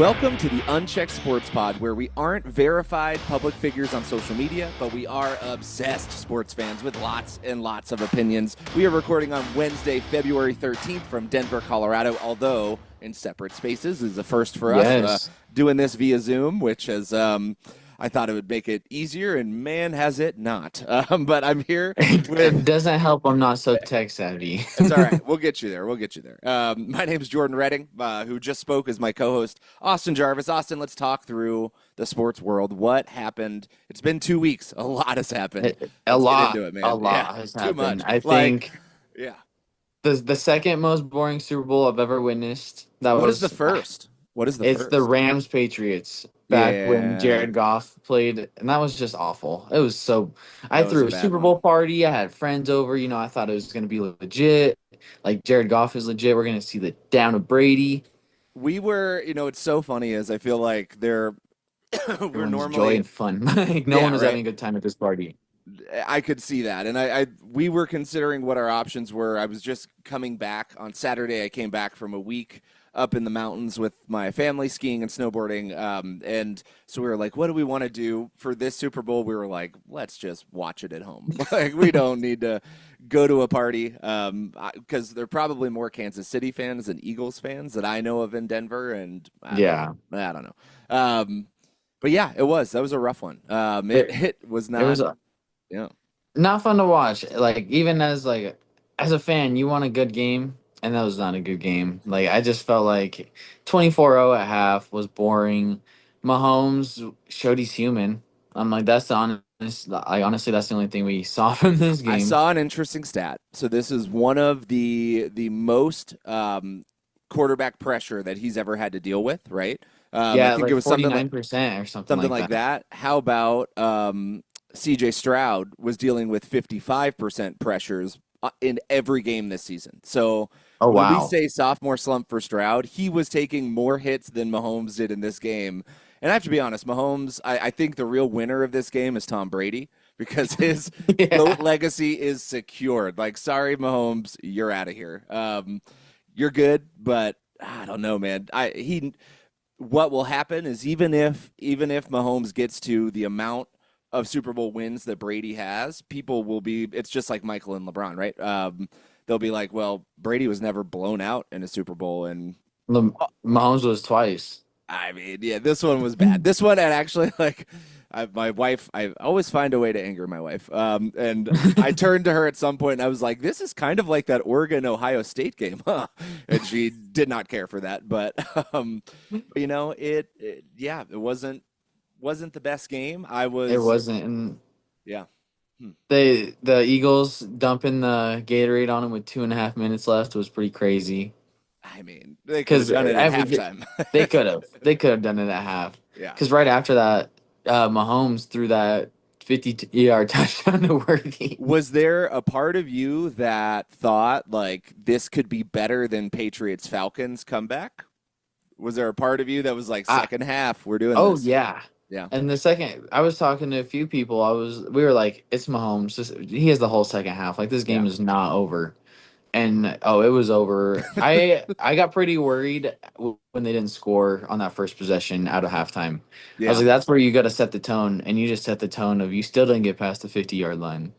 Welcome to the Unchecked Sports Pod, where we aren't verified public figures on social media, but we are obsessed sports fans with lots and lots of opinions. We are recording on Wednesday, February 13th from Denver, Colorado, although in separate spaces. This is a first for us, doing this via Zoom, which is, I thought it would make it easier, and man, has it not. But I'm here with... It doesn't help I'm not so tech savvy. It's all right. We'll get you there. My name is Jordan Redding, who just spoke as my co-host, Austin Jarvis. Austin, let's talk through the sports world. What happened? It's been 2 weeks. A lot has happened. A lot. Get into it, man. A lot has happened. Too much. I think yeah. the second most boring Super Bowl I've ever witnessed. What is the first? It's the Rams Patriots back when Jared Goff played, and that was just awful. It was so. I threw a Super Bowl party. I had friends over. You know, I thought it was going to be legit. Like Jared Goff is legit. We're going to see the down of Brady. We were, it's so funny is I feel like we're normally joy and fun. Like no one was having a good time at this party. I could see that, and we were considering what our options were. I was just coming back on Saturday. I came back from a week up in the mountains with my family skiing and snowboarding, and so we were like, what do we want to do for this Super Bowl? We were like, let's just watch it at home. Like, we don't need to go to a party, because there are probably more Kansas City fans than Eagles fans that I know of in Denver, and I don't know. But yeah, that was a rough one. It was not not fun to watch. Like even as a fan, you want a good game. And that was not a good game. Like, I just felt like 24-0 at half was boring. Mahomes showed he's human. I'm like, that's the honest. Honestly, that's the only thing we saw from this game. I saw an interesting stat. So this is one of the most quarterback pressure that he's ever had to deal with, right? I think it was 49% or something like that. How about C.J. Stroud was dealing with 55% pressures in every game this season. So when we say sophomore slump for Stroud, he was taking more hits than Mahomes did in this game. And I have to be honest, Mahomes, I think the real winner of this game is Tom Brady, because his GOAT legacy is secured. Like, sorry, Mahomes, you're out of here. You're good, but I don't know, man. What will happen is even if Mahomes gets to the amount of Super Bowl wins that Brady has, people will be, it's just like Michael and LeBron, right? They'll be like, well, Brady was never blown out in a Super Bowl, and Mahomes was twice. I mean, yeah, this one was bad. This one, and actually, my wife, I always find a way to anger my wife. And I turned to her at some point and I was like, this is kind of like that Oregon-Ohio State game, huh? And she did not care for that. But, it wasn't the best game. It wasn't. And yeah. The Eagles dumping the Gatorade on him with 2.5 minutes left was pretty crazy. I mean, they could have done it at halftime. They could have done it at half. Yeah. Because right after that, Mahomes threw that 50-yard touchdown to Worthy. Was there a part of you that thought, like, this could be better than Patriots-Falcons comeback? Was there a part of you that was like, second half, we're doing this? Oh, yeah. Yeah. And the second, I was talking to a few people. We were like, it's Mahomes. He has the whole second half. Like, this game is not over. And it was over. I got pretty worried when they didn't score on that first possession out of halftime. Yeah. I was like, that's where you got to set the tone, and you just set the tone of you still didn't get past the 50-yard line.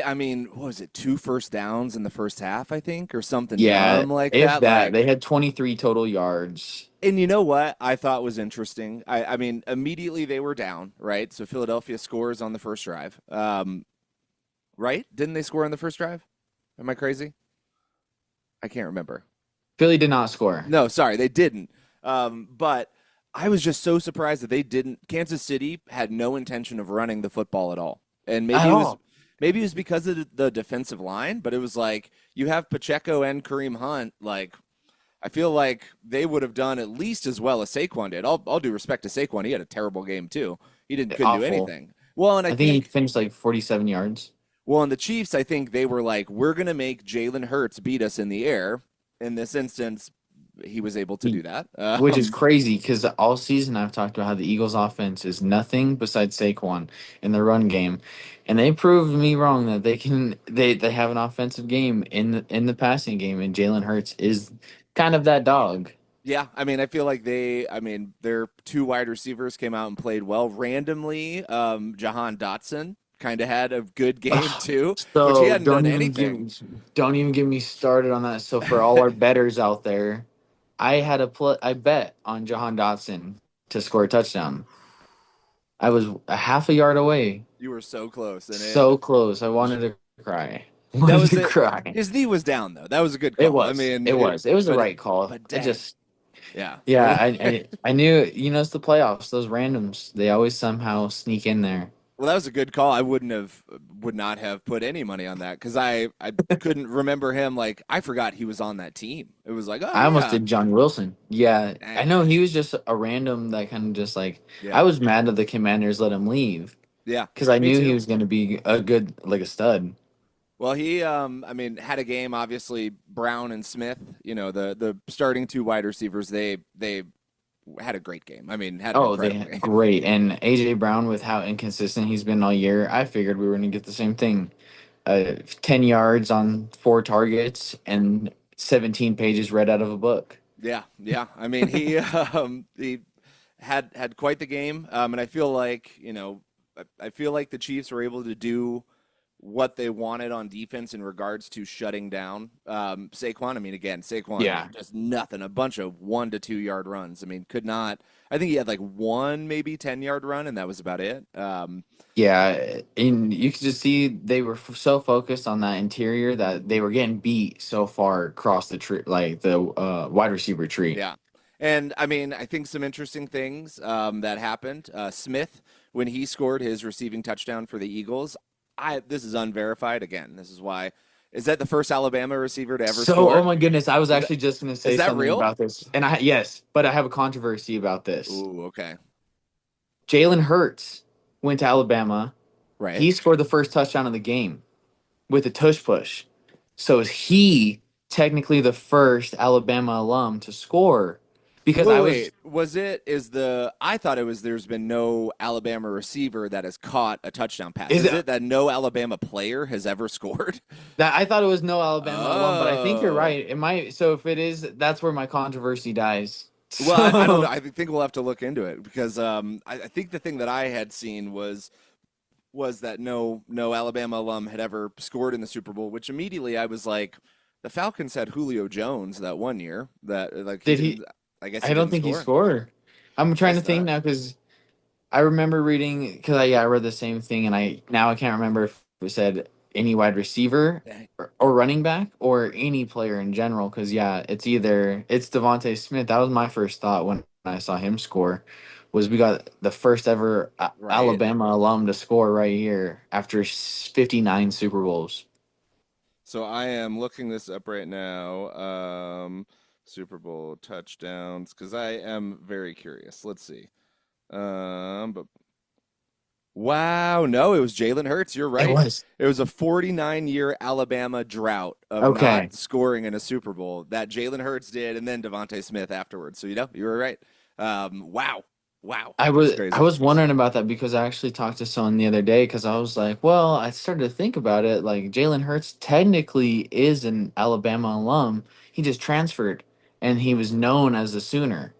I mean, what was it, 2 first downs in the first half, I think, or something dumb like that? They had 23 total yards. And you know what I thought was interesting? I mean, immediately they were down, right? So Philadelphia scores on the first drive. Right? Didn't they score on the first drive? Am I crazy? I can't remember. Philly did not score. No, sorry, they didn't. But I was just so surprised that they didn't. Kansas City had no intention of running the football at all. And maybe it was because of the defensive line, but it was like you have Pacheco and Kareem Hunt. Like, I feel like they would have done at least as well as Saquon did. All due respect to Saquon, he had a terrible game too. He couldn't do anything. Well, and I think he finished like 47 yards. Well, and the Chiefs, I think they were like, we're going to make Jalen Hurts beat us in the air. In this instance, he was able to do that. Which is crazy because all season I've talked about how the Eagles' offense is nothing besides Saquon in the run game. And they proved me wrong that they have an offensive game in the passing game, and Jalen Hurts is kind of that dog. Yeah, I mean, I feel like their two wide receivers came out and played well. Randomly, Jahan Dotson kind of had a good game Ugh, too, which he so hadn't done anything. don't even get me started on that. So for all our betters out there, I bet on Jahan Dotson to score a touchdown. I was a half a yard away. You were so close, and it So close. I wanted to cry. that Wanted was to it. cry. His knee was down though. That was a good It call. I was. mean, It was. It was the but right call. but I dang, just yeah. yeah, I knew, it's the playoffs. Those randoms, they always somehow sneak in there. Well, that was a good call. I would not have put any money on that because I couldn't remember him. Like I forgot he was on that team. It was like, oh I almost yeah, did John Wilson. Yeah, I dang, know he was just a random that kind of just like yeah, I was mad that the Commanders let him leave yeah. because I Me knew he too. was going to be a good like a stud. Well, he, I mean, had a game. Obviously, Brown and Smith, the starting two wide receivers, they had a great game. I mean, had an Oh, incredible game. great. And AJ Brown with how inconsistent he's been all year, I figured we were going to get the same thing. 10 yards on 4 targets and 17 pages read out of a book. Yeah, yeah. I mean, he had quite the game, and I feel like I feel like the Chiefs were able to do what they wanted on defense in regards to shutting down Saquon. I mean, again, Saquon Yeah. just nothing, a bunch of 1 to 2 yard runs. I mean, could not. I think he had like one, maybe 10 yard run, and that was about it. Yeah, and you could just see they were so focused on that interior that they were getting beat so far across the tree, like the wide receiver tree. Yeah. And I mean, I think some interesting things that happened. Smith, when he scored his receiving touchdown for the Eagles, this is unverified. Again, this is why. Is that the first Alabama receiver to ever So, oh score? my goodness, I was Is that actually just going to is say that something real? about this, and yes, but I have a controversy about this. Ooh, okay. Jalen Hurts went to Alabama. Right. He scored the first touchdown of the game with a tush push. So is he technically the first Alabama alum to score? Because Wait, I was wait. I thought it was there's been no Alabama receiver that has caught a touchdown pass. is Is it it that no Alabama player has ever scored? that I thought it was no Alabama alum, but I think you're Oh. right. It might. So if it is, that's where my controversy dies. Well, I don't know. So I think we'll have to look into it because I think the thing that I had seen was that no Alabama alum had ever scored in the Super Bowl, which immediately I was like, the Falcons had Julio Jones that one year that like he did didn't. he? I guess he I don't didn't think he score. scored. I'm trying to Guess think not. now because I remember reading because I read the same thing and I can't remember if it said any wide receiver Dang. or running back or any player in general because yeah it's Devontae Smith. That was my first thought when I saw him score was we got the first ever Right. Alabama alum to score right here after 59 Super Bowls. So I am looking this up right now. Super Bowl touchdowns because I am very curious. Let's see. But wow, no, it was Jalen Hurts. You're It right. was It was a 49-year Alabama drought of okay. not scoring in a Super Bowl that Jalen Hurts did, and then Devontae Smith afterwards. So you were right. Wow, wow, it's I crazy. was wondering about that because I actually talked to someone the other day because I was like, well, I started to think about it. Like Jalen Hurts technically is an Alabama alum. He just transferred and he was known as a Sooner.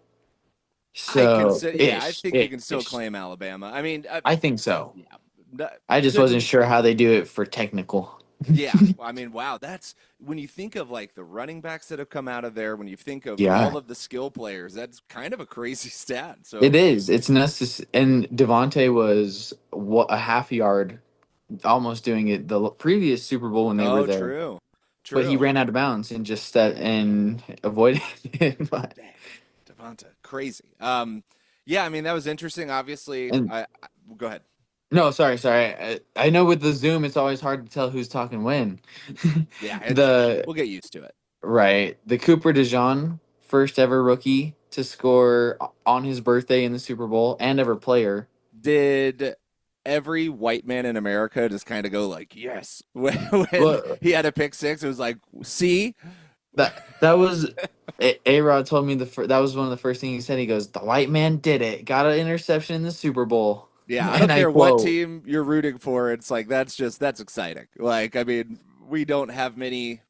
I So consider, yeah, I ish, think you can still ish. claim Alabama. I mean, I think so. yeah, the, I just the, wasn't sure how they do it for technical. yeah. I mean, wow, that's when you think of like the running backs that have come out of there. When you think of Yeah, all of the skill players, that's kind of a crazy stat. So, it is. It's necessary. And Devontae was a half yard almost doing it the previous Super Bowl when they were oh, there. true, But he true. ran out of bounds and just that and avoided it. But, Dang, Devonta, crazy. Yeah, I mean that was interesting. Obviously, and I go ahead. no, sorry. I know with the Zoom, it's always hard to tell who's talking when. Yeah, the we'll get used to it. right, the Cooper DeJean, first ever rookie to score on his birthday in the Super Bowl, and ever player. Did every white man in America just kind of go like, "Yes," when Well, he had a pick six? It was like, "See, that was A Rod told me that was one of the first things he said. He goes, "The white man did it, got an interception in the Super Bowl," yeah, I and don't I care what quote. team you're rooting for. It's like that's exciting. Like, I mean, we don't have many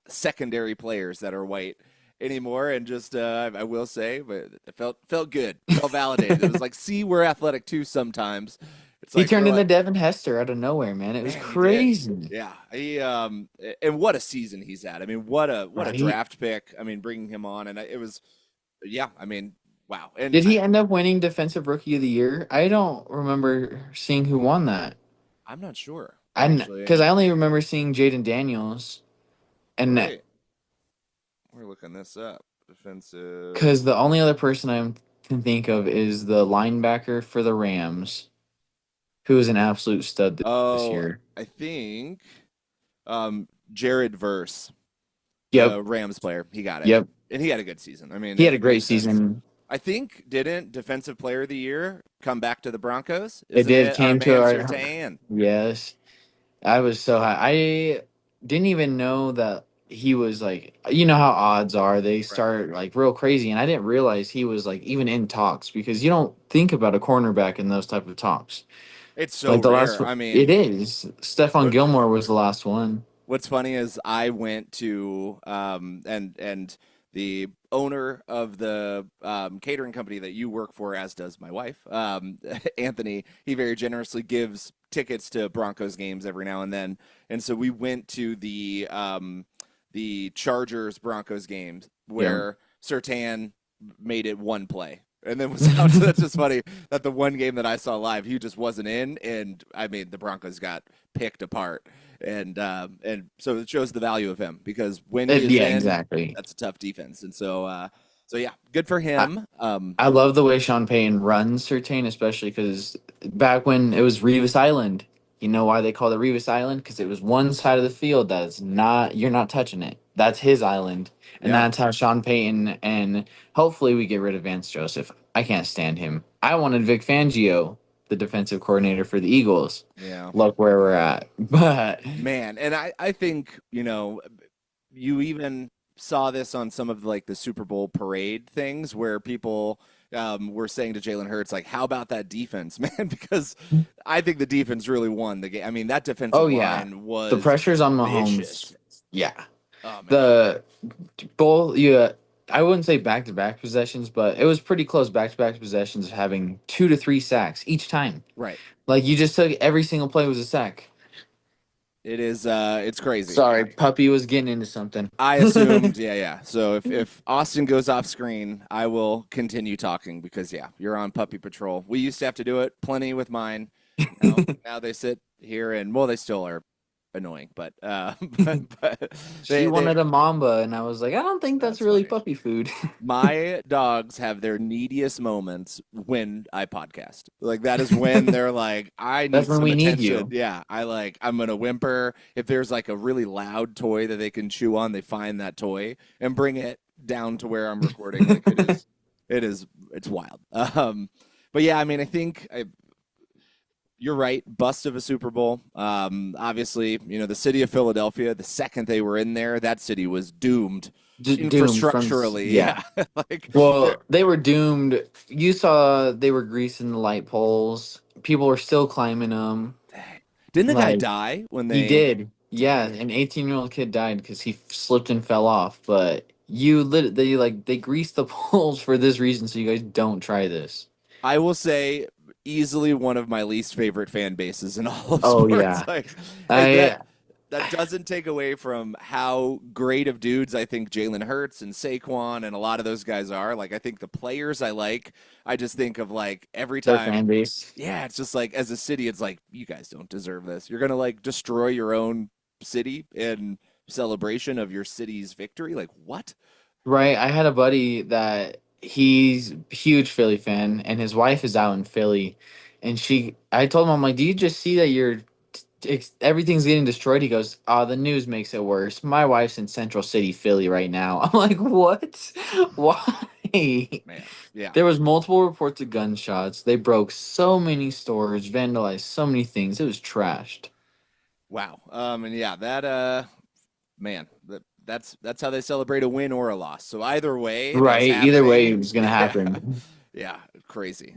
secondary players that are white, anymore. And just I will say, but it felt good, felt validated. It was like, see, we're athletic too. Sometimes it's He like turned we're into like, Devin Hester out of nowhere, man. It was man, he did. crazy. Yeah, and what a season he's had. I mean, what a Right? draft pick. I mean, bringing him on, and it was, yeah. I mean, wow. And Did he end up winning Defensive Rookie of the Year? I don't remember seeing who won that. I'm not sure And actually. because I only remember seeing Jaden Daniels, and Right, we're looking this up. Defensive. because the only other person I can think of is the linebacker for the Rams, who was an absolute stud this Oh, year. I think Jared Verse, Yep, the Rams player, he got it, yep. and he had a good season. I mean, He had it a great makes sense. season. I think didn't Defensive Player of the Year come back to the Broncos? It Isn't did it our came to man our Surtain? yes. I was so high. I didn't even know that he was like, you know how odds are. They Right. start like real crazy, and I didn't realize he was like even in talks because you don't think about a cornerback in those type of talks. It's so Like the last, rare. I it mean, is. Stephon what Gilmore was the last one. what's funny is I went to and the owner of the catering company that you work for, as does my wife, Anthony. He very generously gives tickets to Broncos games every now and then, and so we went to the Chargers Broncos games Yeah. where Sertan made it one play and then was out. So that's just funny that the one game that I saw live, he just wasn't in, and I mean the Broncos got picked apart, and so it shows the value of him because when he is Yeah, in, exactly. that's a tough defense, and so yeah, good for I, him. I love the way Sean Payton runs Certain, especially because back when it was Revis Island, you know why they called it Revis Island? Because it was one side of the field that's not, you're not touching it. That's his island. And Yeah, that's how Sean Payton, and hopefully we get rid of Vance Joseph. I can't stand him. I wanted Vic Fangio, the defensive coordinator for the Eagles. yeah, Look where we're at. But man, and I think you even saw this on some of like the Super Bowl parade things where people were saying to Jalen Hurts, like, how about that defense, man? Because I think the defense really won the game. I mean, that oh defensive yeah, line the was pressure's on Mahomes. vicious. Yeah. Oh man. The both yeah, I wouldn't say back to back possessions, but it was pretty close back to back possessions of having 2 to 3 sacks each time. Right. Like you just took every single play was a sack. It is it's crazy. Sorry, puppy was getting into something. I assumed, yeah, yeah. So if Austin goes off screen, I will continue talking because yeah, you're on puppy patrol. We used to have to do it plenty with mine. Now they sit here and well, they still are annoying, but but She they wanted a mamba, and I was like, I don't think that's that's really funny. puppy food. My dogs have their neediest moments when I podcast. Like that is when they're like, I That's need when some we need attention. you. Yeah, I'm gonna whimper. If there's like a really loud toy that they can chew on, they find that toy and bring it down to where I'm recording. Like it's wild. But yeah, I mean, I think you're right. Bust of a Super Bowl. Obviously, the city of Philadelphia, the second they were in there, that city was doomed Doomed from infrastructurally. yeah. Yeah. like Well, they were doomed. You saw they were greasing the light poles. People were still climbing them. didn't the guy Like die when he they did. Yeah, dang? an 18-year-old kid died because he slipped and fell off. But they greased the poles for this reason, so you guys don't try this. I will say easily one of my least favorite fan bases in all of Oh sports. yeah, Like I that doesn't take away from how great of dudes I think Jalen Hurts and Saquon and a lot of those guys are. Like I think the players I like, I just think of like every their time. fan base. Yeah, it's just like as a city, it's like you guys don't deserve this. You're gonna like destroy your own city in celebration of your city's victory. Like what? Right. I had a buddy that he's a huge Philly fan, and his wife is out in Philly, and I told him, I'm like, do you just see that everything's getting destroyed? He goes, oh, the news makes it worse. My wife's in Central City, Philly right now. I'm like, what? Why? Man, yeah. There was multiple reports of gunshots. They broke so many stores, vandalized so many things. It was trashed. Wow. And yeah, that man, that's how they celebrate a win or a loss. So either way, that's Right. Either way, it happening. was gonna Yeah. happen. Yeah, crazy.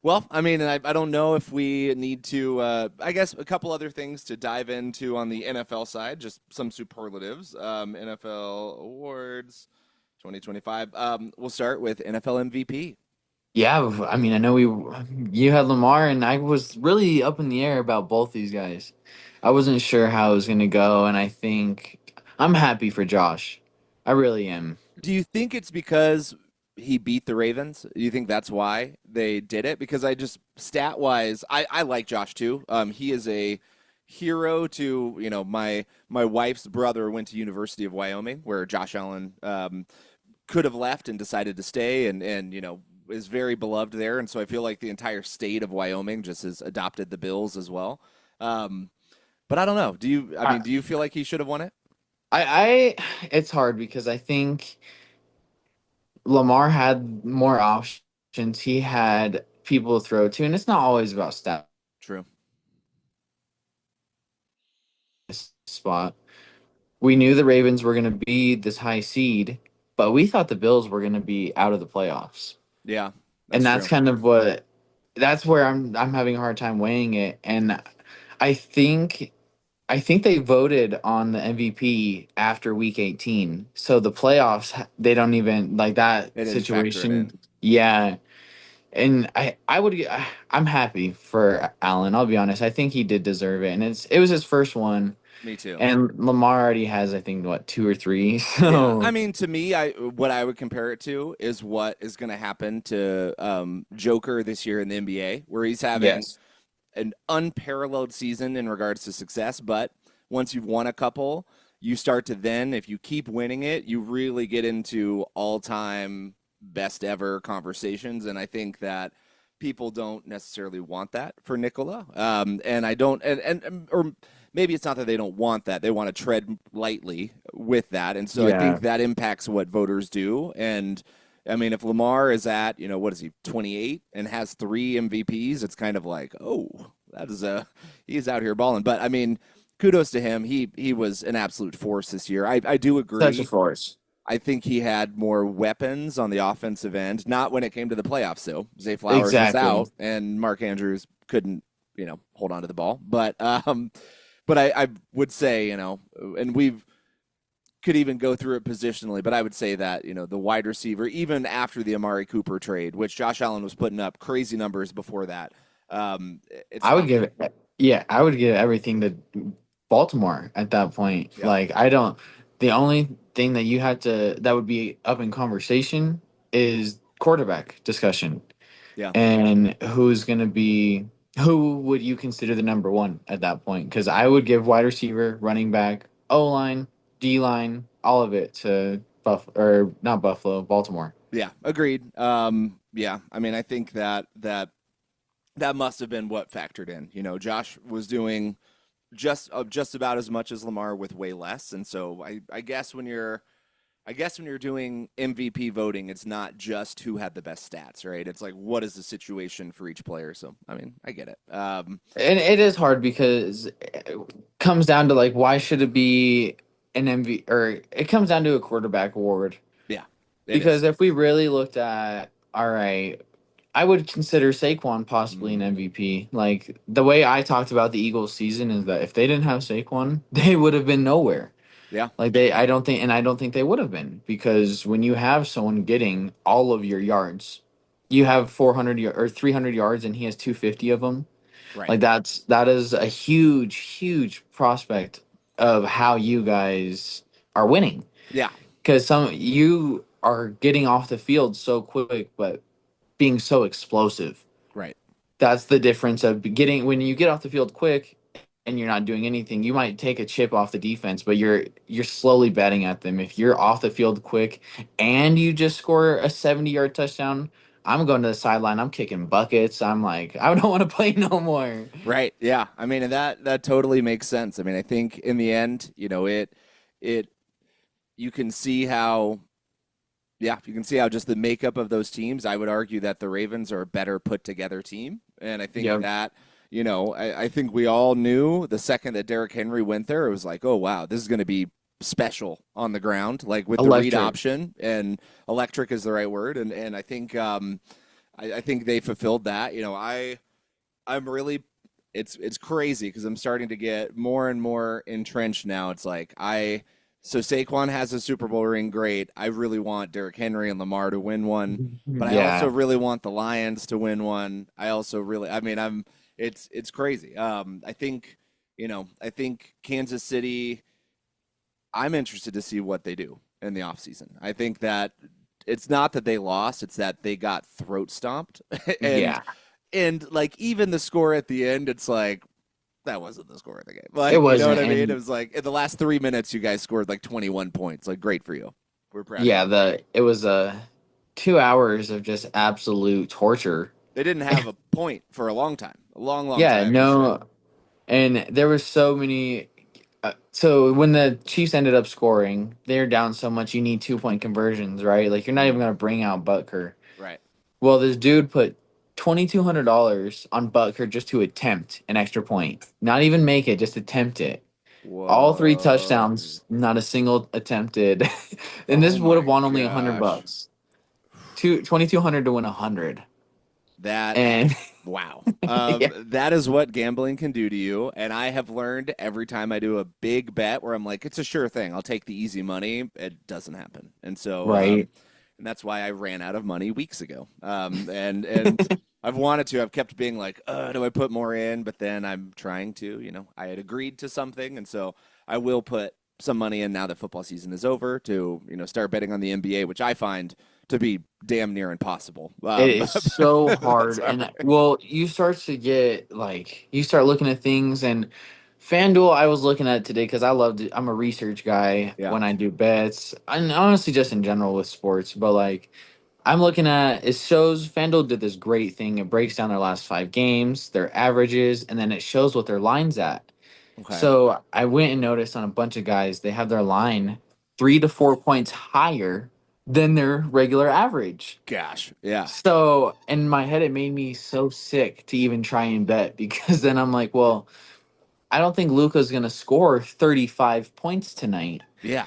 Well, I mean, and I don't know if we need to, I guess a couple other things to dive into on the NFL side, just some superlatives. NFL awards 2025. We'll start with NFL MVP. Yeah, I mean, I know you had Lamar, and I was really up in the air about both these guys. I wasn't sure how it was going to go, and I think I'm happy for Josh. I really am. Do you think it's because he beat the Ravens? Do you think that's why they did it? Because I just stat wise, I like Josh too. He is a hero to my wife's brother went to University of Wyoming where Josh Allen could have left and decided to stay and is very beloved there. And so I feel like the entire state of Wyoming just has adopted the Bills as well. But I don't know. Do you feel like he should have won it? It's hard because I think Lamar had more options. He had people to throw to, and it's not always about stat True. spot. We knew the Ravens were going to be this high seed, but we thought the Bills were going to be out of the playoffs. Yeah, And that's that's true. kind of that's where I'm having a hard time weighing it. And I think I think they voted on the MVP after week 18. So the playoffs, they don't even like that They didn't factor it situation. in. Yeah. And I'm happy for Allen. I'll be honest. I think he did deserve it. And it was his first one. Me too. And Lamar already has, I think, what, two or three. Yeah, I So mean, to me, what I would compare it to is what is going to happen to Joker this year in the NBA, where he's having yes. an unparalleled season in regards to success. But once you've won a couple, you start to then, if you keep winning it, you really get into all-time best ever conversations. And I think that people don't necessarily want that for Nicola. And I don't, or maybe it's not that they don't want that; they want to tread lightly with that. And so I Yeah. think that impacts what voters do. And I mean, if Lamar is at, what is he, 28 and has three MVPs, it's kind of like, oh, that is he's out here balling. But I mean, kudos to him. He was an absolute force this year. I do Such a agree. force. I think he had more weapons on the offensive end, not when it came to the playoffs, though. Zay Flowers was Exactly. out and Mark Andrews couldn't, hold on to the ball. But I would say, and we've could even go through it positionally, but I would say that, the wide receiver, even after the Amari Cooper trade, which Josh Allen was putting up crazy numbers before that, it's I would tough. give it, yeah, I would give everything to Baltimore at that point. Yep. Like, the only thing that would be up in conversation is quarterback discussion. Yeah. And who would you consider the number one at that point? Because I would give wide receiver, running back, O line, D line, all of it to or not Buffalo, Baltimore. Yeah. Agreed. Yeah. I mean, I think that must have been what factored in. Josh was doing just about as much as Lamar with way less, and so I guess when you're doing MVP voting, it's not just who had the best stats, right? It's like what is the situation for each player. So I mean, I get it. And it is hard because it comes down to like why should it be an MV or it comes down to a quarterback award. Yeah, it Because is. if we really looked at, all right, I would consider Saquon possibly an Mm, MVP. Like the way I talked about the Eagles season is that if they didn't have Saquon, they would have been nowhere. yeah, Like I don't think they would have been because when you have someone getting all of your yards, you have or 300 yards and he has 250 of them. right. Like that is a huge prospect of how you guys are winning Yeah, because some you are getting off the field so quick, but being so explosive. right. That's the difference of getting when you get off the field quick and you're not doing anything. You might take a chip off the defense, but you're slowly betting at them. If you're off the field quick and you just score a 70-yard touchdown, I'm going to the sideline. I'm kicking buckets. I'm like, I don't want to play no more. Right. Yeah. I mean, and that totally makes sense. I mean, I think in the end, it you can see how you can see how just the makeup of those teams, I would argue that the Ravens are a better put together team. And I think Yeah, that, I think we all knew the second that Derrick Henry went there, it was like, oh wow, this is gonna be special on the ground, like with the read electric. option, and electric is the right word. And I think I think they fulfilled that. I'm really it's crazy because I'm starting to get more and more entrenched now. It's like so Saquon has a Super Bowl ring, great. I really want Derrick Henry and Lamar to win one, but I also Yeah. really want the Lions to win one. I also really, I mean, it's crazy. I think Kansas City. I'm interested to see what they do in the offseason. I think that it's not that they lost, it's that they got throat stomped. and Yeah. and like even the score at the end, it's like that wasn't the score of the game. It Like, you know what wasn't. I mean? It And was like in the last 3 minutes, you guys scored like 21 points. Like, great for you. We're proud of yeah, you. it was 2 hours of just absolute torture. They didn't have a point for a long time, a long, long Yeah, time. It's like, no, and there were so many. So when the Chiefs ended up scoring, they're down so much. You need 2 point conversions, right? Like you're not even mm, gonna bring out Butker. right. Well, this dude put $2,200 on Butker just to attempt an extra point, not even make it, just attempt it. All three Whoa. touchdowns, not a single attempted, and this Oh would have my won only a hundred gosh. bucks. 2,200 to win 100, That and Wow. yeah, That is what gambling can do to you. And I have learned every time I do a big bet where I'm like, it's a sure thing. I'll take the easy money. It doesn't happen. right. And that's why I ran out of money weeks ago. And I've wanted to. I've kept being like, do I put more in? But then I'm trying to. I had agreed to something, and so I will put some money in now that football season is over to start betting on the NBA, which I find to be damn near impossible. It is so That's hard. hard. And well, you start to get like, you start looking at things and FanDuel, I was looking at today because I'm a research guy Yeah. when I do bets. And honestly, just in general with sports, but like, I'm looking at it shows FanDuel did this great thing. It breaks down their last 5 games, their averages, and then it shows what their line's at. Okay. So I went and noticed on a bunch of guys, they have their line 3 to 4 points higher than their regular average. Gosh. Yeah. So in my head, it made me so sick to even try and bet because then I'm like, well, I don't think Luca's gonna score 35 points tonight. Yeah.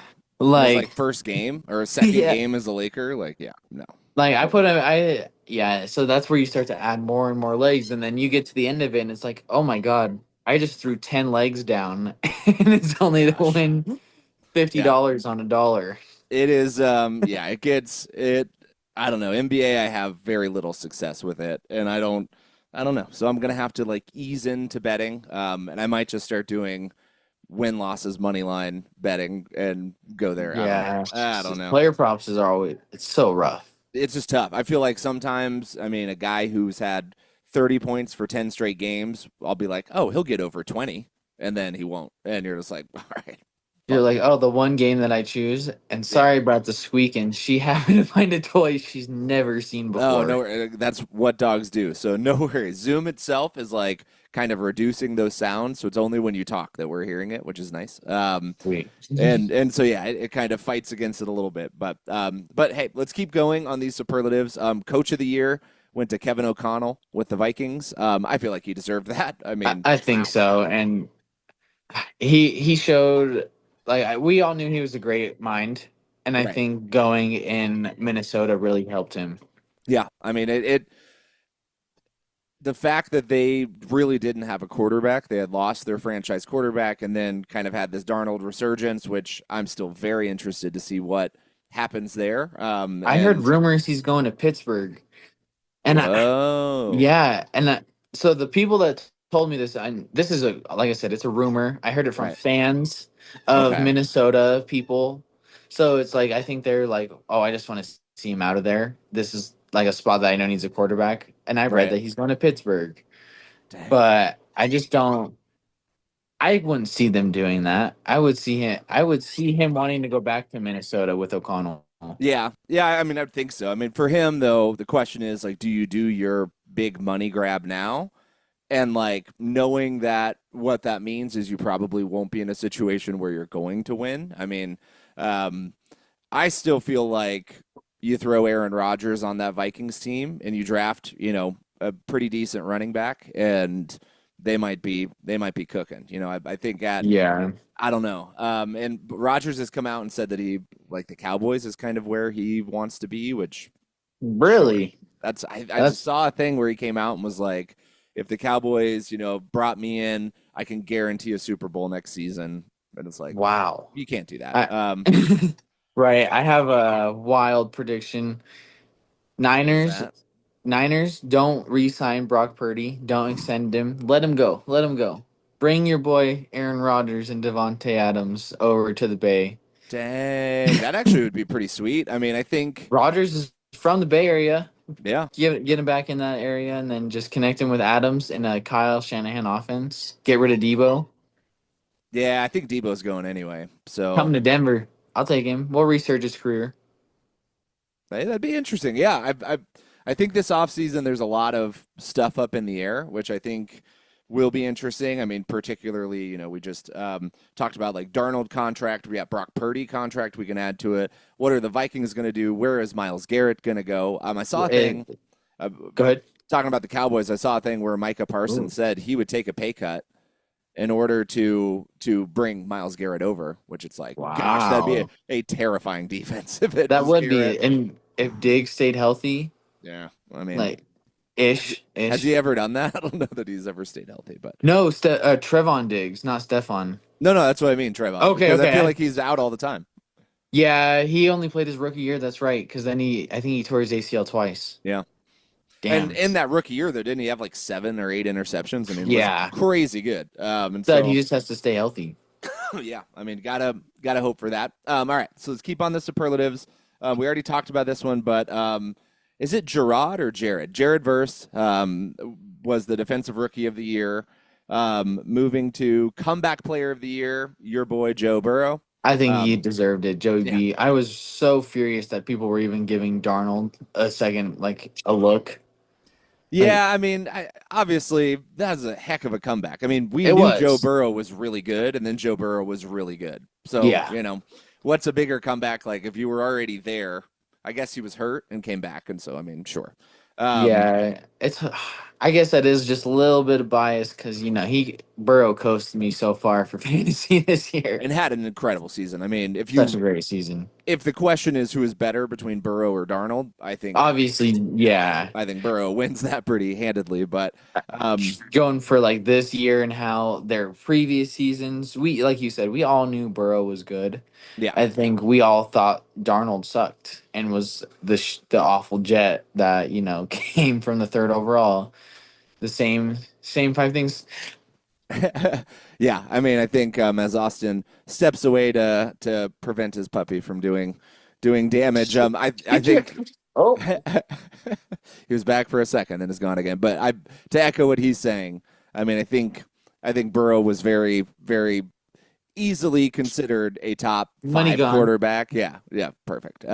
In his Like, like first game or second yeah, game as a Laker, like, yeah, no. like I Nope. put him, yeah. So that's where you start to add more and more legs, and then you get to the end of it, and it's like, oh my god, I just threw 10 legs down, and it's only to Gosh. win fifty Yeah. dollars on a dollar. It is yeah, it gets it I don't know. NBA I have very little success with it and I don't know. So I'm going to have to like ease into betting and I might just start doing win losses money line betting and go there. I don't know. Yeah, I don't know. player props is always it's so rough. It's just tough. I feel like sometimes, I mean, a guy who's had 30 points for 10 straight games, I'll be like, "Oh, he'll get over 20." And then he won't. And you're just like, "All right. You're Fuck like, you." oh, the one game that I choose, and Yeah. sorry about the squeaking. She happened to find a toy she's never seen Oh, before. no, that's what dogs do. So no worries. Zoom itself is like kind of reducing those sounds, so it's only when you talk that we're hearing it, which is nice. Sweet. And so yeah, it kind of fights against it a little bit. But hey, let's keep going on these superlatives. Coach of the year went to Kevin O'Connell with the Vikings. I feel like he deserved that. I I, mean, I think wow. so, and he showed like we all knew he was a great mind, and I Right. think going in Minnesota really helped him. Yeah. I mean, it the fact that they really didn't have a quarterback, they had lost their franchise quarterback and then kind of had this Darnold resurgence, which I'm still very interested to see what happens there. I heard And rumors he's going to Pittsburgh, and whoa, yeah, and so the people that told me this, and this is a like I said, it's a rumor. I heard it from right, fans of okay, Minnesota people. So it's like I think they're like, oh, I just want to see him out of there. This is like a spot that I know needs a quarterback, and I've read right, that he's going to Pittsburgh, dang, but I just don't. I wouldn't see them doing that. I would see him. I would see him wanting to go back to Minnesota with O'Connell. yeah, yeah. I mean, I would think so. I mean, for him though, the question is like, do you do your big money grab now? And like knowing that what that means is you probably won't be in a situation where you're going to win. I mean, um, I still feel like you throw Aaron Rodgers on that Vikings team and you draft, a pretty decent running back and they might be cooking. I think Yeah, I don't know. And Rodgers has come out and said that he like the Cowboys is kind of where he wants to be, which sure. really. I just That's saw a thing where he came out and was like, if the Cowboys, brought me in, I can guarantee a Super Bowl next season. And it's like, wow. you can't do that. I, right. I have a wild prediction. What is Niners, that? Niners don't re-sign Brock Purdy. Don't extend him. Let him go. Let him go. Bring your boy Aaron Rodgers and Devontae Adams over to the Bay. Dang, that actually would be pretty sweet. I mean, I think, Rodgers is from the Bay Area. yeah, Get him back in that area, and then just connect him with Adams in a Kyle Shanahan offense. Get rid of Debo. yeah, I think Debo's going anyway. So Come to Denver. I'll take him. We'll research his career. hey, that'd be interesting. Yeah, I think this offseason there's a lot of stuff up in the air, which I think will be interesting. I mean, particularly, we just talked about like Darnold contract. We got Brock Purdy contract we can add to it. What are the Vikings going to do? Where is Myles Garrett going to go? I saw a thing Go ahead. talking about the Cowboys. I saw a thing where Micah Parsons Ooh. said he would take a pay cut in order to bring Myles Garrett over, which it's like, gosh, that'd be Wow. a terrifying defense if it That was would Garrett. be. And if Diggs stayed healthy, Yeah, I mean, like ish, has ish. he ever done that? I don't know that he's ever stayed healthy, but No, Trevon Diggs, not Stefan. no, that's what I mean, Trevon, Okay, because I feel okay. like he's out all the time. Yeah, he only played his rookie year. That's right. Because then I think he tore his ACL twice. Yeah, and Damn. in that rookie year, though, didn't he have like 7 or 8 interceptions? I mean, was Yeah. crazy good. And Said he so just has to stay healthy. yeah, I mean, gotta hope for that. All right, so let's keep on the superlatives. We already talked about this one, but is it Gerard or Jared? Jared Verse was the defensive rookie of the year. Moving to comeback player of the year, your boy Joe Burrow. I think he Um, deserved it, Joey yeah, B. I was so furious that people were even giving Darnold a second, like a look. Like yeah. I mean, obviously that's a heck of a comeback. I mean, we it knew Joe was. Burrow was really good, and then Joe Burrow was really good. So Yeah. what's a bigger comeback? Like if you were already there, I guess he was hurt and came back, and so I mean, sure. Um, Yeah, it's. I guess that is just a little bit of bias because he Burrow coasted me so far for fantasy this year. and had an incredible season. I mean, Such a great season. if the question is who is better between Burrow or Darnold, I think Obviously, yeah. Burrow wins that pretty handedly. But Going for like this year and how their previous seasons, we like you said, we all knew Burrow was good. yeah, I think we all thought Darnold sucked and was the awful jet that came from the third overall. The same five things. yeah. I mean, I think as Austin steps away to prevent his puppy from doing damage, I think Oh, he was back for a second and is gone again. But to echo what he's saying, I mean, I think Burrow was very very easily considered a top money five gone. quarterback. Yeah, yeah, perfect.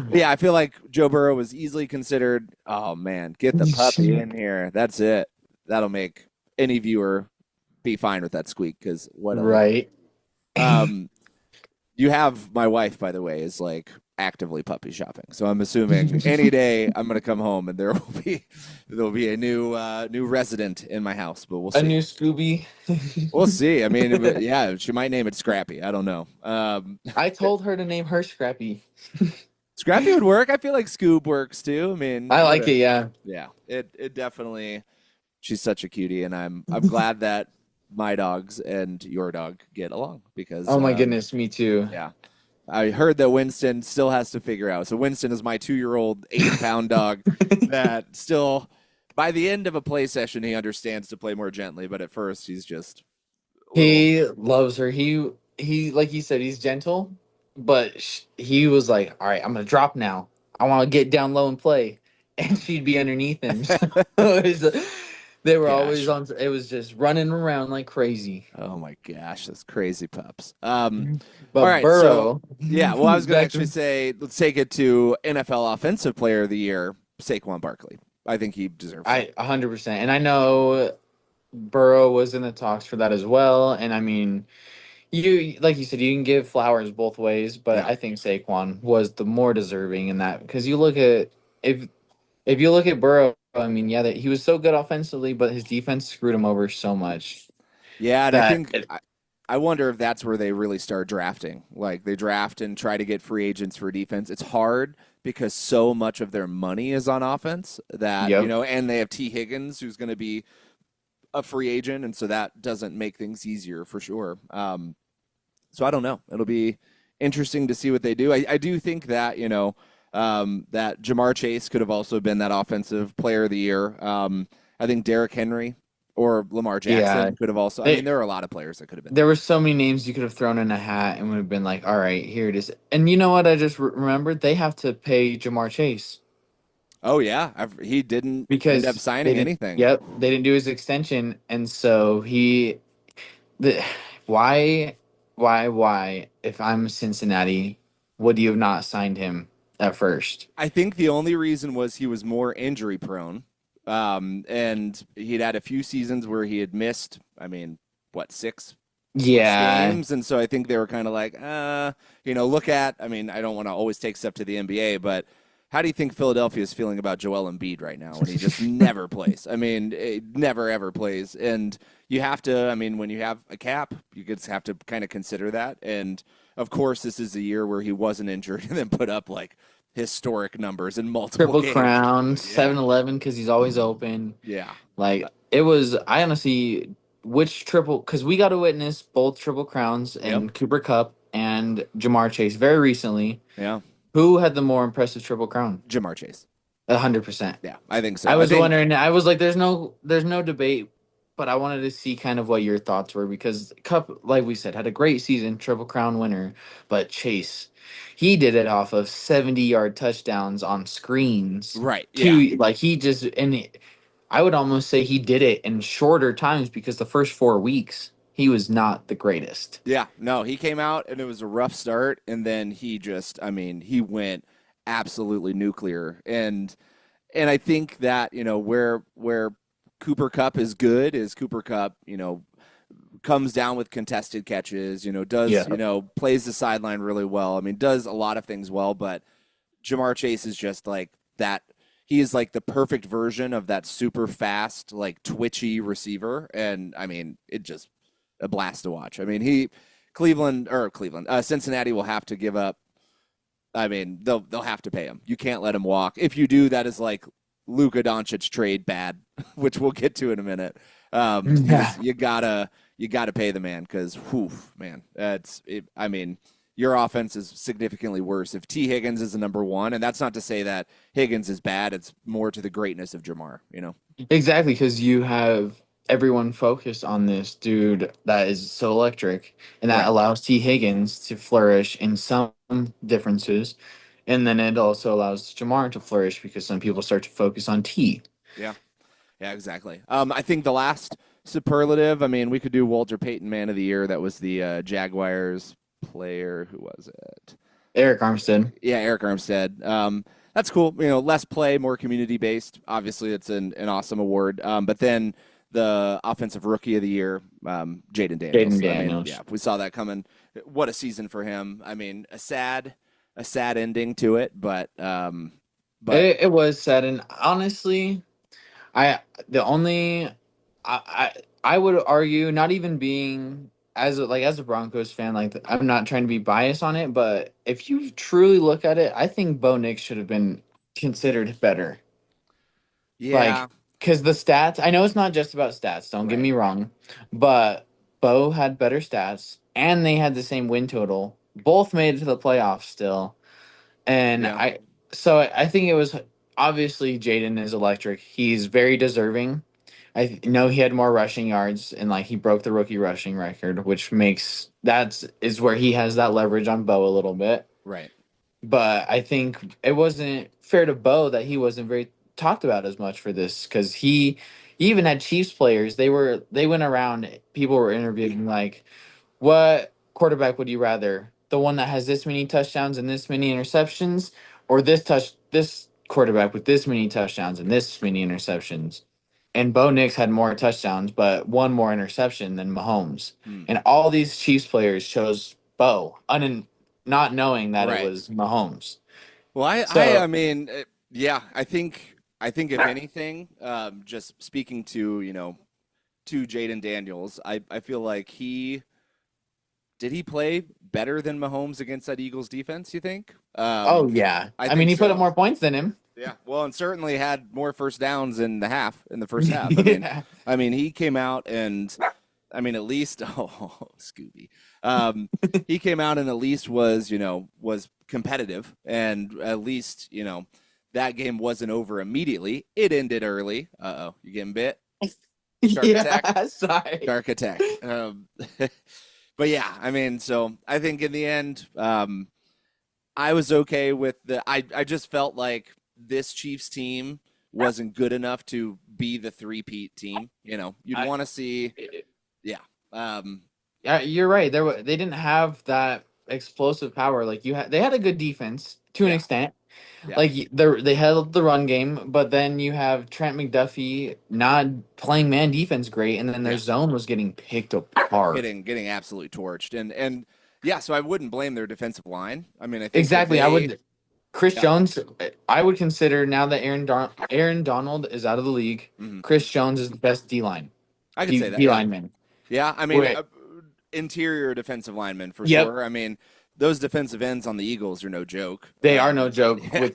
Yeah, I feel like Joe Burrow was easily considered. Oh man, get the puppy in here. That's it. That'll make any viewer be fine with that squeak because what a little. Right. Um, you have my wife, by the way, is like actively puppy shopping. So I'm assuming any day I'm gonna come home and there'll be a new resident in my house, but we'll A see. new Scooby. We'll see. I mean, yeah, she might name it Scrappy. I don't know. I told her to name her Scrappy. Scrappy would work. I feel like Scoob works too. I mean, I like whatever. it, yeah. Yeah, it definitely. She's such a cutie, and I'm glad that my dogs and your dog get along because Oh my goodness, me too. yeah, I heard that Winston still has to figure out. So Winston is my 2-year-old 80-pound dog that still, by the end of a play session, he understands to play more gently, but at first he's just a little. He loves her. He like you said, he's gentle, but he was like, "All right, I'm gonna drop now. I want to get down low and play," and she'd be underneath him. So they were always Gosh. on. It was just running around like crazy. Oh my gosh, that's crazy pups. All But right, so Burrow, yeah, well, I was going to back actually to say let's take it to NFL Offensive Player of the Year, Saquon Barkley. I think he deserves it. 100%, and I know Burrow was in the talks for that as well. And I mean, you like you said, you can give flowers both ways, but Yeah, I think Saquon was the more deserving in that because you look at if you look at Burrow, I mean, yeah, that he was so good offensively, but his defense screwed him over so much yeah, and I that think I wonder if that's where they really start drafting. Like they draft and try to get free agents for defense. It's hard because so much of their money is on offense that, Yep. and they have T. Higgins who's going to be a free agent, and so that doesn't make things easier for sure. So I don't know. It'll be interesting to see what they do. I do think that, that Jamar Chase could have also been that offensive player of the year. I think Derrick Henry or Lamar Yeah. Jackson could have also. I mean, there are a lot of players that could have been There there. were so many names you could have thrown in a hat and would have been like, all right, here it is. And you know what? I just remembered they have to pay Jamar Chase Oh yeah, he didn't end up because they signing didn't. anything. Yep, they didn't do his extension, and so the why, why? If I'm Cincinnati, would you have not signed him at first? I think the only reason was he was more injury prone, and he'd had a few seasons where he had missed. I mean, what, 6+ Yeah, games, and so I think they were kind of like, look at. I mean, I don't want to always take stuff to the NBA, but how do you think Philadelphia is feeling about Joel Embiid right now when he just never plays? I mean, never ever plays, and you have to. I mean, when you have a cap, you just have to kind of consider that. And of course, this is a year where he wasn't injured and then put up like historic numbers in multiple Triple games. Crown, Yeah, 7-Eleven because he's always open. yeah, Like it was, I honestly, which triple? Because we got to witness both Triple Crowns yep, and Cooper Cup and Jamar Chase very recently. yeah. Who had the more impressive Triple Crown? Jamar Chase. 100%. Yeah, I think I so. I was think wondering. I was like, there's no debate, but I wanted to see kind of what your thoughts were because Cup, like we said, had a great season, Triple Crown winner, but Chase, he did it off of 70-yard touchdowns on screens. right. Yeah, Two, like he just I would almost say he did it in shorter times because the first 4 weeks he was not the greatest. yeah. No, he came out and it was a rough start, and then he just, I mean, he went absolutely nuclear, and I think that where Cooper Cup is good is Cooper Cup, comes down with contested catches, does, Yeah. plays the sideline really well. I mean, does a lot of things well, but Jamar Chase is just like that. He is like the perfect version of that super fast, like twitchy receiver. And I mean, it just a blast to watch. I mean, Cincinnati will have to give up. I mean, they'll have to pay him. You can't let him walk. If you do, that is like Luka Doncic trade bad, which we'll get to in a minute. Yeah. You gotta pay the man because, man, I mean, your offense is significantly worse if T. Higgins is the number one, and that's not to say that Higgins is bad. It's more to the greatness of Jamar. Exactly, because you have everyone focused on this dude that is so electric, and that Right. allows T. Higgins to flourish in some differences, and then it also allows Jamar to flourish because some people start to focus on T. Yeah. Yeah. Exactly. I think the last superlative. I mean, we could do Walter Payton Man of the Year. That was the Jaguars player. Who was it? Eric Armstead. Yeah, Eric Armstead. That's cool. Less play, more community based. Obviously, it's an awesome award. But then the offensive rookie of the year, Jaden Daniels. Jaden I mean, Daniels. yeah, we saw that coming. What a season for him. I mean, a sad ending to it, but It was sad, and honestly, I the only I would argue not even being as a Broncos fan, like I'm not trying to be biased on it, but if you truly look at it, I think Bo Nix should have been considered better. yeah, Like, because the stats, I know it's not just about stats, don't get right. me wrong, but Bo had better stats and they had the same win total. Both made it to the playoffs still. And Yeah, I think it was obviously Jaden is electric. He's very deserving. I know he had more rushing yards and like he broke the rookie rushing record, which makes that is where he has that leverage on Bo a little bit. right. But I think it wasn't fair to Bo that he wasn't very talked about as much for this because he even had Chiefs players. They went around. People were interviewing like, what quarterback would you rather? The one that has this many touchdowns and this many interceptions, or this quarterback with this many touchdowns and this many interceptions? And Bo Nix had more touchdowns, but one more interception than Mahomes. Hmm. And all these Chiefs players chose Bo, not knowing that it Right. was Mahomes. Well, I So mean, yeah, I think if anything, just speaking to to Jaden Daniels, I feel like he did he play better than Mahomes against that Eagles defense, you think? Oh yeah, I I mean think he put up so. more points than him. Yeah. Well, and certainly had more first downs in the first half. Yeah. I mean, he came out and at least Scooby. He came out and at least was competitive and at least, that game wasn't over immediately. It ended early. Uh-oh, you getting bit? Shark attack? Yeah, sorry. Shark attack. But yeah, so I think in the end, I was okay with I just felt like this Chiefs team wasn't good enough to be the three-peat team. You'd want to see, yeah. Yeah, you're right. They didn't have that explosive power. Like they had a good defense to an Yeah. extent. Yeah. Like they held the run game, but then you have Trent McDuffie not playing man defense great, and then their Yeah. zone was getting picked apart. Getting absolutely torched, and yeah, so I wouldn't blame their defensive line. I think that Exactly. I they, would Chris yeah. Jones. I would consider now that Aaron Donald is out of the league. Mm-hmm. Chris Jones is the best D line. I could say that. D Yeah. lineman. Yeah. Wait. Interior defensive linemen for Yep. sure. Those defensive ends on the Eagles are no joke. They are no joke with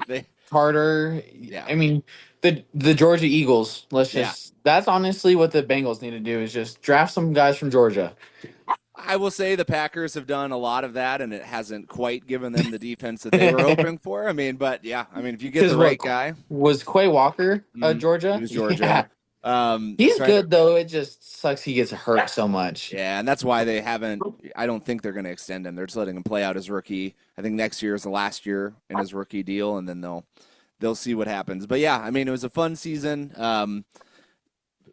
Carter. Yeah. The Georgia Eagles. That's honestly what the Bengals need to do is just draft some guys from Georgia. I will say the Packers have done a lot of that, and it hasn't quite given them the defense that they were hoping for. But yeah, if you get the right guy. Was Quay Walker Georgia? He was Georgia. Yeah. He's good, though. It just sucks he gets hurt so much. Yeah, and that's why I don't think they're going to extend him. They're just letting him play out his rookie. I think next year is the last year in his rookie deal, and then they'll see what happens. But yeah, it was a fun season.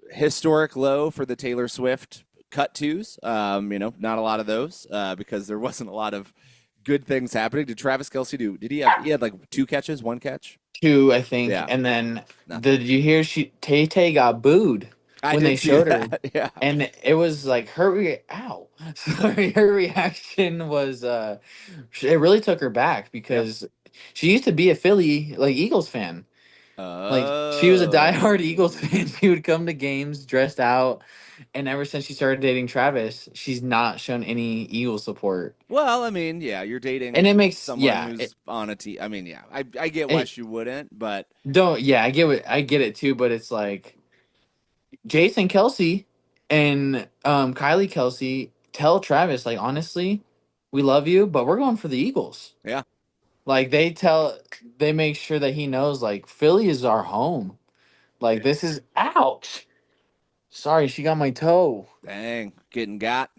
Historic low for the Taylor Swift cut twos. Not a lot of those because there wasn't a lot of good things happening. Did Travis Kelce do? Did he have? He had like 2 catches, 1 catch. 2, I think. Yeah. And then did you hear Tay got booed when they showed her? Yeah. And it was like her reaction was it really took her back because she used to be a Philly Eagles fan. Like she was a diehard Eagles fan. She would come to games dressed out, and ever since she started dating Travis, she's not shown any Eagles support. Well, yeah, you're dating, and it makes someone who's on a team. Yeah, I get why she wouldn't, but I get it too, but it's like Jason Kelce and Kylie Kelce tell Travis, like, honestly, we love you, but we're going for the Eagles. Yeah. Like they make sure that he knows, like, Philly is our home. Like, this is ouch. Sorry, she got my toe. Dang, getting got.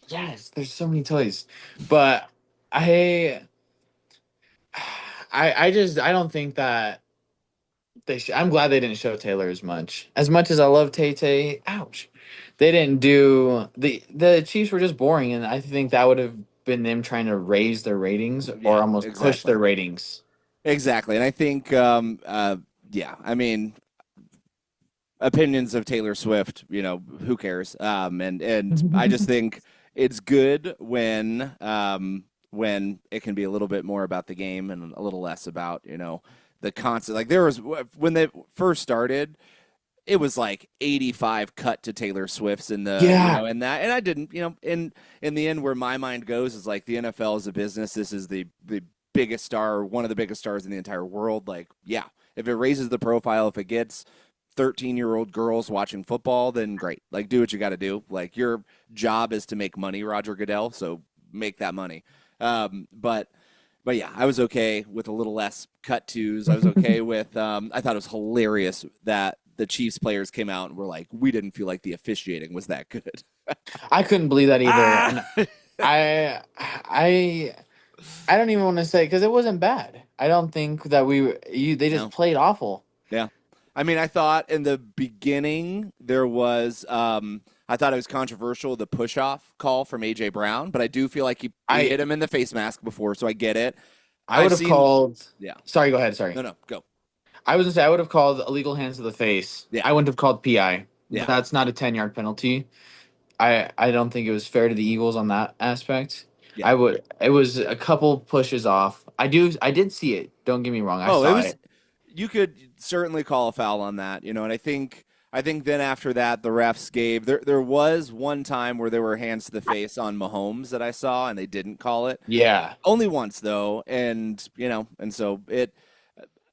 Yes, there's so many toys. But I don't think that I'm glad they didn't show Taylor as much. As much as I love Tay, ouch. They didn't do the Chiefs were just boring, and I think that would have been them trying to raise their ratings or almost push their ratings. Exactly. And I think opinions of Taylor Swift, who cares? And I just think it's good when it can be a little bit more about the game and a little less about, the constant. Like there was when they first started, it was like 85 cut to Taylor Swift's in the in that, and I didn't, in the end where my mind goes is like the NFL is a business. This is the biggest star, one of the biggest stars in the entire world. Like, yeah, if it raises the profile, if it gets 13-year-old girls watching football, then great. Like, do what you got to do. Like, your job is to make money, Roger Goodell. So make that money. But yeah, I was okay with a little less cut twos. I was okay with. I thought it was hilarious that the Chiefs players came out and were like, "We didn't feel like the officiating was that good." I couldn't believe that either. I don't even want to say because it wasn't bad. I don't think that they just played awful. Yeah. I thought in the beginning there was I thought it was controversial, the push-off call from A.J. Brown, but I do feel like he hit him in the face mask before, so I get it. I would have called... Yeah. Sorry, go ahead. Sorry. No, go. I was going to say I would have called illegal hands to the face. Yeah. I wouldn't have called PI. Yeah. That's not a 10-yard penalty. I don't think it was fair to the Eagles on that aspect. Yeah. It was a couple pushes off. I did see it. Don't get me wrong. I saw it. You could certainly call a foul on that, and I think I think then after that, the refs gave there was one time where there were hands to the face on Mahomes that I saw, and they didn't call it. Yeah. Only once though, and and so it.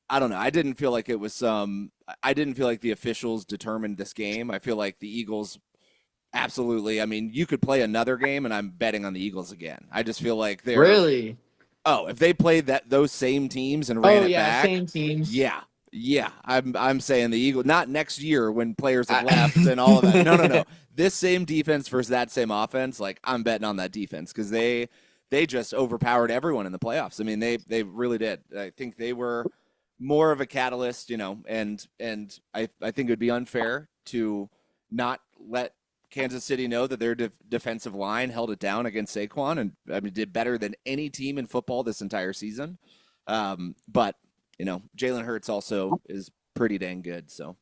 I don't know. I didn't feel like it was some. I didn't feel like the officials determined this game. I feel like the Eagles absolutely. I mean, you could play another game, and I'm betting on the Eagles again. I just feel like they're Really. Oh, if they played those same teams and ran Oh it yeah, back, same teams. yeah, yeah. I'm saying the Eagles, not next year when players have left and all of that. No, no, no. This same defense versus that same offense, like I'm betting on that defense because they just overpowered everyone in the playoffs. I mean, they really did. I think they were more of a catalyst, and I think it would be unfair to not let Kansas City know that their defensive line held it down against Saquon and did better than any team in football this entire season. But Jalen Hurts also is pretty dang good, so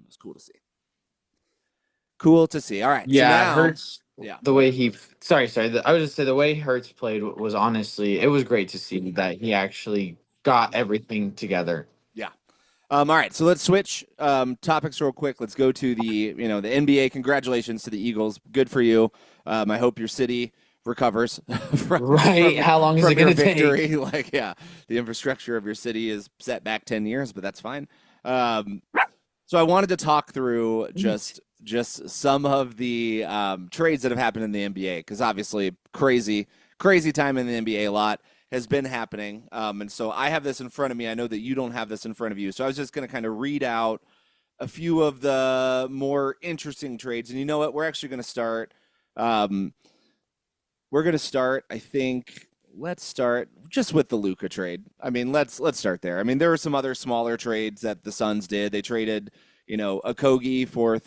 it's cool to see. Cool to see. All right, yeah, so now, Hurts. yeah, The way he, sorry, I would just say the way Hurts played was honestly, it was great to see that he actually got everything together. yeah. All right, so let's switch topics real quick. Let's go to the the NBA. Congratulations to the Eagles. Good for you. I hope your city recovers Right? How long is it your going to victory. take? Like, yeah, the infrastructure of your city is set back 10 years, but that's fine. So I wanted to talk through just some of the trades that have happened in the NBA because obviously crazy time in the NBA. A lot has been happening. And so I have this in front of me. I know that you don't have this in front of you. So I was just going to kind of read out a few of the more interesting trades. And you know what? We're actually going to start. I think, let's start just with the Luka trade. I mean, let's start there. I mean, there were some other smaller trades that the Suns did. They traded, Okogie for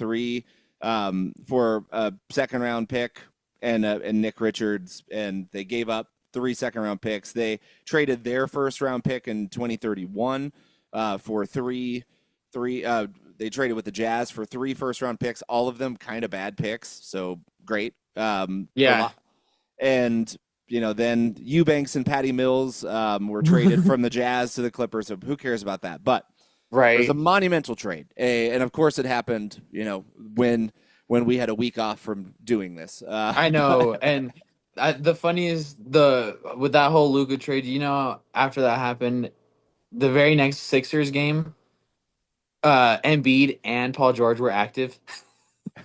for a second round pick and Nick Richards, and they gave up 3 second-round picks. They traded their first-round pick in 2031 for three. They traded with the Jazz for 3 first-round picks, all of them kind of bad picks, so great. Yeah. And, then Eubanks and Patty Mills were traded from the Jazz to the Clippers, so who cares about that? But it was a monumental trade. And, of course, it happened, when we had a week off from doing this. I know, and the funny is with that whole Luka trade. After that happened, the very next Sixers game, Embiid and Paul George were active.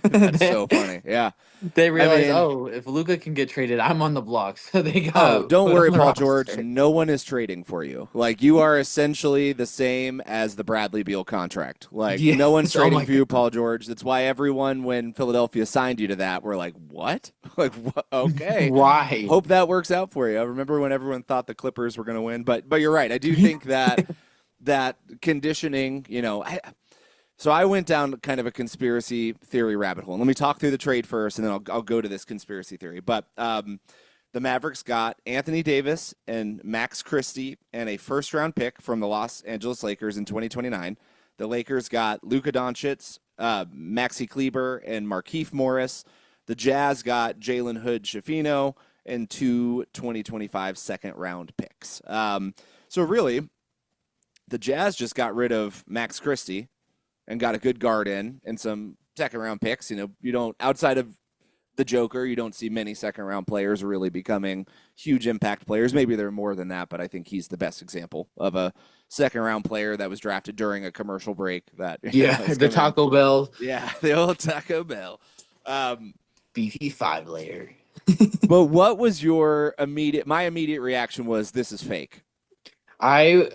That's so funny. Yeah. They realized, if Luka can get traded, I'm on the block. So they got. Don't worry, Paul George. No one is trading for you. Like, you are essentially the same as the Bradley Beal contract. Like, yes. No one's trading for you, Paul George. That's why everyone, when Philadelphia signed you to that, were like, what? Like, okay. Right. Hope that works out for you. I remember when everyone thought the Clippers were going to win. But you're right. I do think that that conditioning, So I went down kind of a conspiracy theory rabbit hole. Let me talk through the trade first, and then I'll go to this conspiracy theory. But the Mavericks got Anthony Davis and Max Christie and a first-round pick from the Los Angeles Lakers in 2029. The Lakers got Luka Doncic, Maxi Kleber, and Markieff Morris. The Jazz got Jalen Hood-Schifino and 2 2025 second-round picks. So really, the Jazz just got rid of Max Christie and got a good guard in and some second-round picks. You don't, outside of the Joker, you don't see many second-round players really becoming huge impact players. Maybe there are more than that, but I think he's the best example of a second-round player that was drafted during a commercial break. The Taco Bell. Yeah, the old Taco Bell. Beefy 5-layer. But what was my immediate reaction was, this is fake. I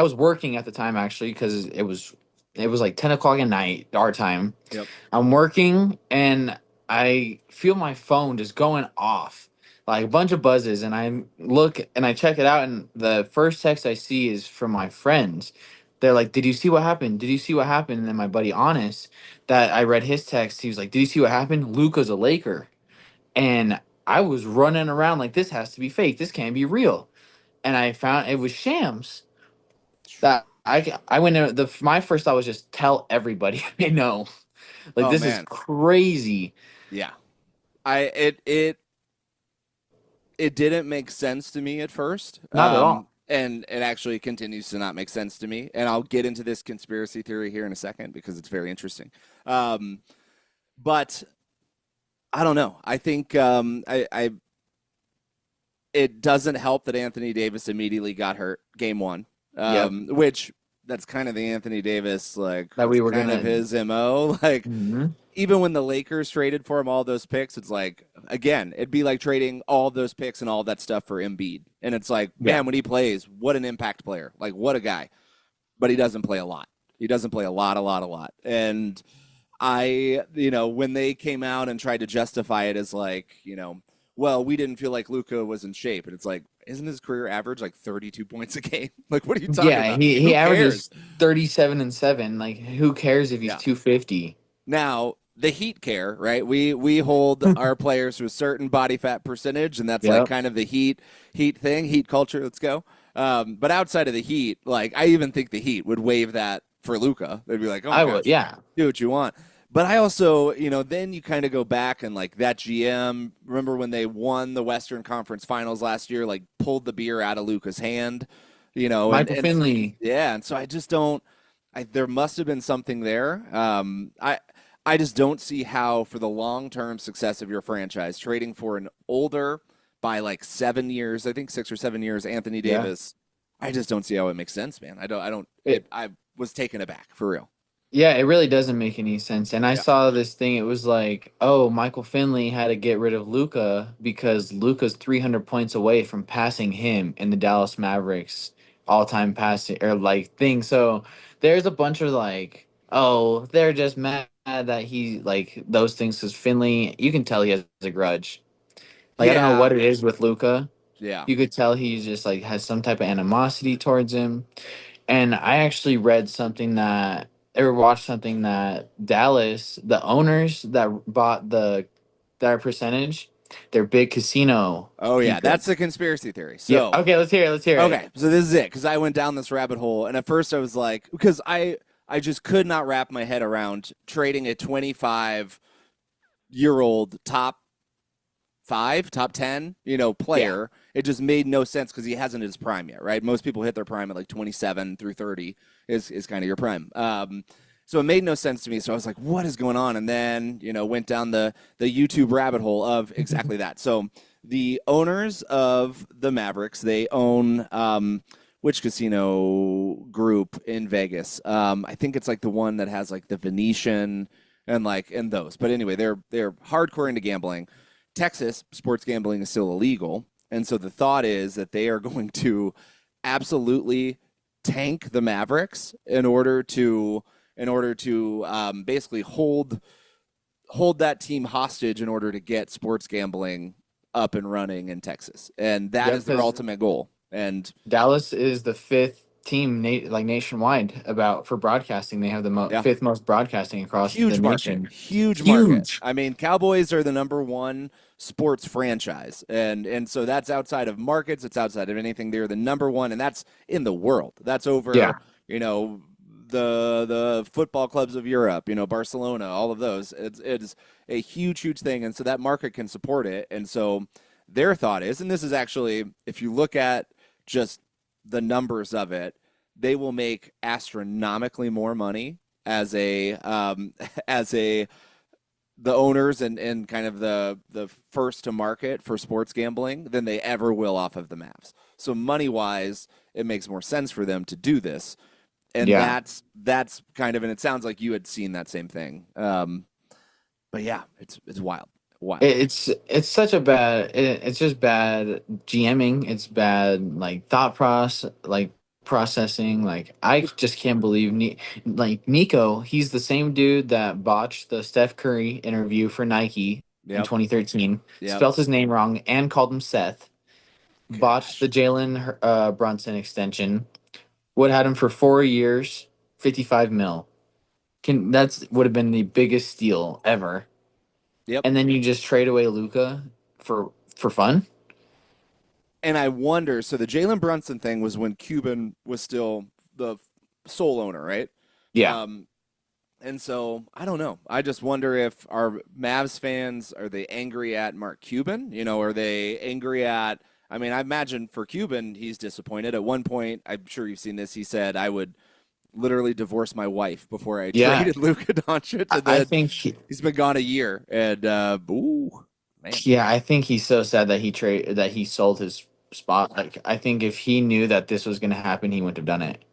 was working at the time, actually, because it was like 10 o'clock at night, our time. Yep. I'm working, and I feel my phone just going off, like a bunch of buzzes, and I look, and I check it out, and the first text I see is from my friends. They're like, did you see what happened? Did you see what happened? And then my buddy, Honest, that I read his text, he was like, did you see what happened? Luka's a Laker. And I was running around like, this has to be fake. This can't be real. And I found it was shams. That I went there. My first thought was just tell everybody I know, like, this is crazy. Yeah, it didn't make sense to me at first. Not at all. And it actually continues to not make sense to me. And I'll get into this conspiracy theory here in a second because it's very interesting. But I don't know. I think it doesn't help that Anthony Davis immediately got hurt game one, Yep. which that's kind of the Anthony Davis, like, That we were kind of his MO. Like, Mhm. even when the Lakers traded for him all those picks, it's like, again, it'd be like trading all those picks and all that stuff for Embiid. And it's like, Yeah. man, when he plays, what an impact player. Like, what a guy. But he doesn't play a lot. He doesn't play a lot. And when they came out and tried to justify it as like, well, we didn't feel like Luka was in shape. And it's like, isn't his career average like 32 points a game? Like, what are you talking about? He averages 37 and 7. Like, who cares if he's 250? Now, the Heat care, right? We hold our players to a certain body fat percentage, and that's like kind of the Heat thing, Heat culture. Let's go. But outside of the Heat, like, I even think the Heat would waive that for Luka. They'd be like, oh my gosh, would, yeah. Do what you want. But I also, then you kind of go back and like that GM, remember when they won the Western Conference Finals last year, like pulled the beer out of Luka's hand, Michael Finley. Yeah, and so I just don't. There must have been something there. I just don't see how, for the long-term success of your franchise, trading for an older by like 7 years, I think 6 or 7 years, Anthony Davis. I just don't see how it makes sense, man. I was taken aback for real. Yeah, it really doesn't make any sense. And I saw this thing. It was like, oh, Michael Finley had to get rid of Luka because Luka's 300 points away from passing him in the Dallas Mavericks all-time passing or like thing. So there's a bunch of like, oh, they're just mad that he like those things because Finley, you can tell he has a grudge. Like, I don't know what it is with Luka. Yeah. You could tell he's just like has some type of animosity towards him. And I actually read something that or watched something that Dallas, the owners that bought their percentage, their big casino. Oh yeah, that's the conspiracy theory. So okay, let's hear it. Okay, so this is it because I went down this rabbit hole, and at first I was like, because I just could not wrap my head around trading a 25-year-old top 10, player. Yeah. It just made no sense because he hasn't hit his prime yet, right? Most people hit their prime at like 27 through 30 is kind of your prime. So it made no sense to me. So I was like, what is going on? And then, went down the YouTube rabbit hole of exactly that. So the owners of the Mavericks, they own which casino group in Vegas? I think it's like the one that has like the Venetian and those. But anyway, they're hardcore into gambling. Texas, sports gambling is still illegal. And so the thought is that they are going to absolutely tank the Mavericks in order to basically hold that team hostage in order to get sports gambling up and running in Texas. And that is their ultimate goal. And Dallas is the fifth team nationwide for broadcasting. They have the fifth most broadcasting across the nation. Huge market. I mean, Cowboys are the number one sports franchise, and so that's outside of markets. It's outside of anything. They're the number one, and that's in the world. That's over, the football clubs of Europe, Barcelona, all of those. It's a huge thing, and so that market can support it. And so their thought is, and this is actually, if you look at just the numbers of it, they will make astronomically more money as the owners and kind of the first to market for sports gambling than they ever will off of the Mavs. So money wise, it makes more sense for them to do this. And that's kind of, and it sounds like you had seen that same thing. But yeah, it's wild. Wow. It's such a bad. It's just bad GMing. It's bad processing. Like, I just can't believe Nico. He's the same dude that botched the Steph Curry interview for Nike in 2013. Spelt his name wrong and called him Seth. Gosh. Botched the Jalen Brunson extension. Would have had him for 4 years, $55 million. Would have been the biggest steal ever. Yep. And then you just trade away Luka for fun? And I wonder, so the Jalen Brunson thing was when Cuban was still the sole owner, right? Yeah. And so I don't know. I just wonder if our Mavs fans, are they angry at Mark Cuban? Are they angry at I mean, I imagine for Cuban, he's disappointed. At one point, I'm sure you've seen this, he said, I would literally divorce my wife before I Yeah, traded Luka Doncic. And I then think he's been gone a year. And, ooh, man. yeah, I think he's so sad that he sold his spot. Like, I think if he knew that this was going to happen, he wouldn't have done it.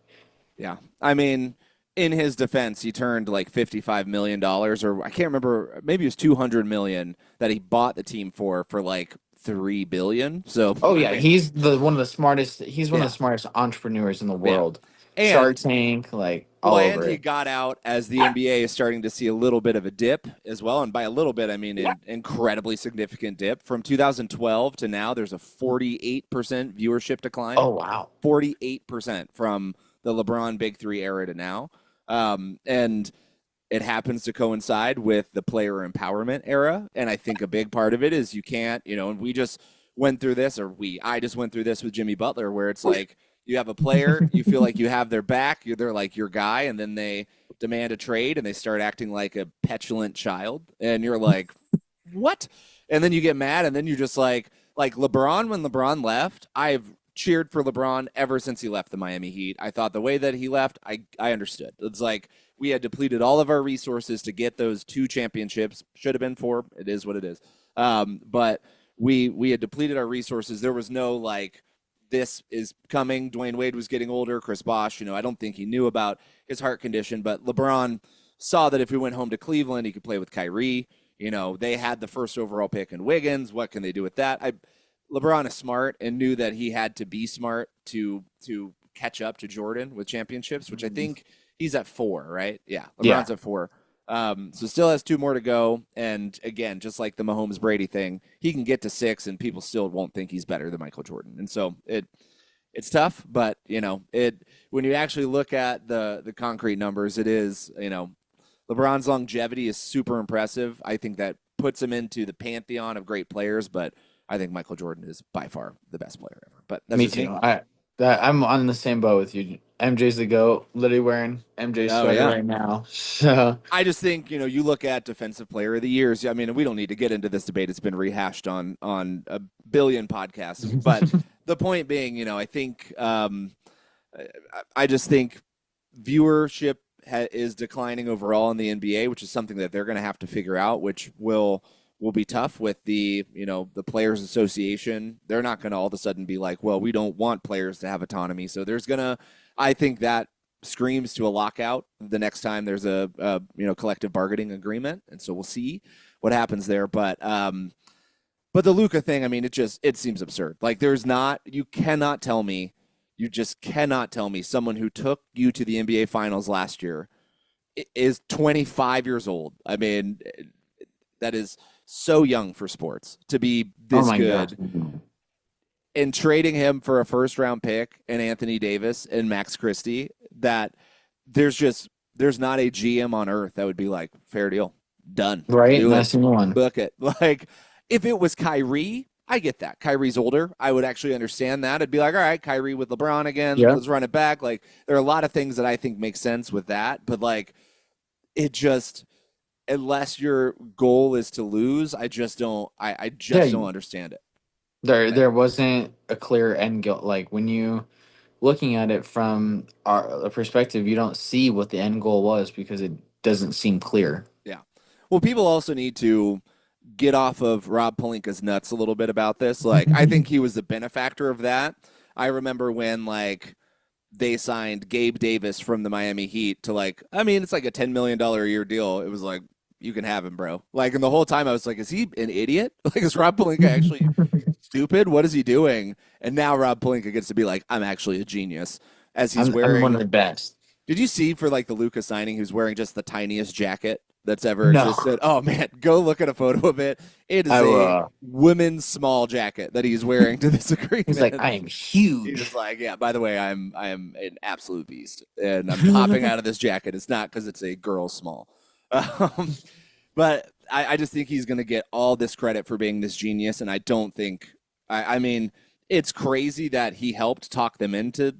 Yeah. I mean, in his defense, he turned like $55 million, or I can't remember, maybe it was 200 million that he bought the team for like 3 billion. So, Oh I yeah, mean, he's the one of the smartest. He's one of yeah. the smartest entrepreneurs in the Yeah. world. Shark And Tank, like well, all and over he it. got out as the NBA is starting to see a little bit of a dip as well. And by a little bit, I mean an incredibly significant dip. From 2012 to now, there's a 48% viewership decline. Oh wow. 48% from the LeBron Big Three era to now. And it happens to coincide with the player empowerment era. And I think a big part of it is you can't, and we just went through this, I just went through this with Jimmy Butler, where it's like, you have a player, you feel like you have their back, they're like your guy, and then they demand a trade and they start acting like a petulant child. And you're like, what? And then you get mad, and then you're just like LeBron, when LeBron left, I've cheered for LeBron ever since he left the Miami Heat. I thought the way that he left, I understood. It's like we had depleted all of our resources to get those 2 championships. Should have been 4. It is what it is. But we had depleted our resources. There was no like, this is coming. Dwayne Wade was getting older. Chris Bosh, I don't think he knew about his heart condition, but LeBron saw that if he went home to Cleveland, he could play with Kyrie. They had the first overall pick in Wiggins. What can they do with that? LeBron is smart and knew that he had to be smart to catch up to Jordan with championships, which I think he's at 4, right? Yeah, LeBron's at 4. So still has 2 more to go. And again, just like the Mahomes Brady thing, he can get to 6 and people still won't think he's better than Michael Jordan. And so it's tough, but when you actually look at the concrete numbers, it is, LeBron's longevity is super impressive. I think that puts him into the pantheon of great players, but I think Michael Jordan is by far the best player ever. But that's Me just too. me. I'm on the same boat with you. MJ's the GOAT. Literally wearing MJ's Oh sweater yeah. right now. So I just think, you look at defensive player of the years. I mean, we don't need to get into this debate. It's been rehashed on a billion podcasts. But the point being, I think I just think viewership is declining overall in the NBA, which is something that they're going to have to figure out, which will be tough with the the Players Association. They're not going to all of a sudden be like, well, we don't want players to have autonomy. So there's gonna, I think that screams to a lockout the next time there's a collective bargaining agreement, and so we'll see what happens there. But the Luka thing, I mean, it seems absurd. Like you just cannot tell me someone who took you to the NBA Finals last year is 25 years old. I mean, that is so young for sports to be this good. God. And trading him for a first-round pick and Anthony Davis and Max Christie, that there's not a GM on earth that would be like, fair deal, done, Right? do Nice it, one. book it. Like, if it was Kyrie, I get that. Kyrie's older. I would actually understand that. I'd be like, all right, Kyrie with LeBron again. Yeah. Let's run it back. Like, there are a lot of things that I think make sense with that. But, like, it just, unless your goal is to lose, I just don't don't understand it. There wasn't a clear end goal. Like when you looking at it from our perspective, you don't see what the end goal was because it doesn't seem clear. Yeah. Well, people also need to get off of Rob Pelinka's nuts a little bit about this. Like, I think he was the benefactor of that. I remember when, like, they signed Gabe Davis from the Miami Heat to, like, I mean, it's like a $10 million a year deal. It was like, you can have him, bro. Like, and the whole time I was like, is he an idiot? Like, is Rob Pelinka actually stupid? What is he doing? And now Rob Pelinka gets to be like, I'm actually a genius, as he's wearing. I'm one of the best. Did you see for like the Luka signing, who's wearing just the tiniest jacket that's ever existed? Oh man, go look at a photo of it. It is a women's small jacket that he's wearing to this agreement. He's like, I am huge. He's like, yeah, by the way, I am an absolute beast. And I'm popping out of this jacket. It's not because it's a girl small. But I just think he's going to get all this credit for being this genius. And I don't think, I mean, it's crazy that he helped talk them into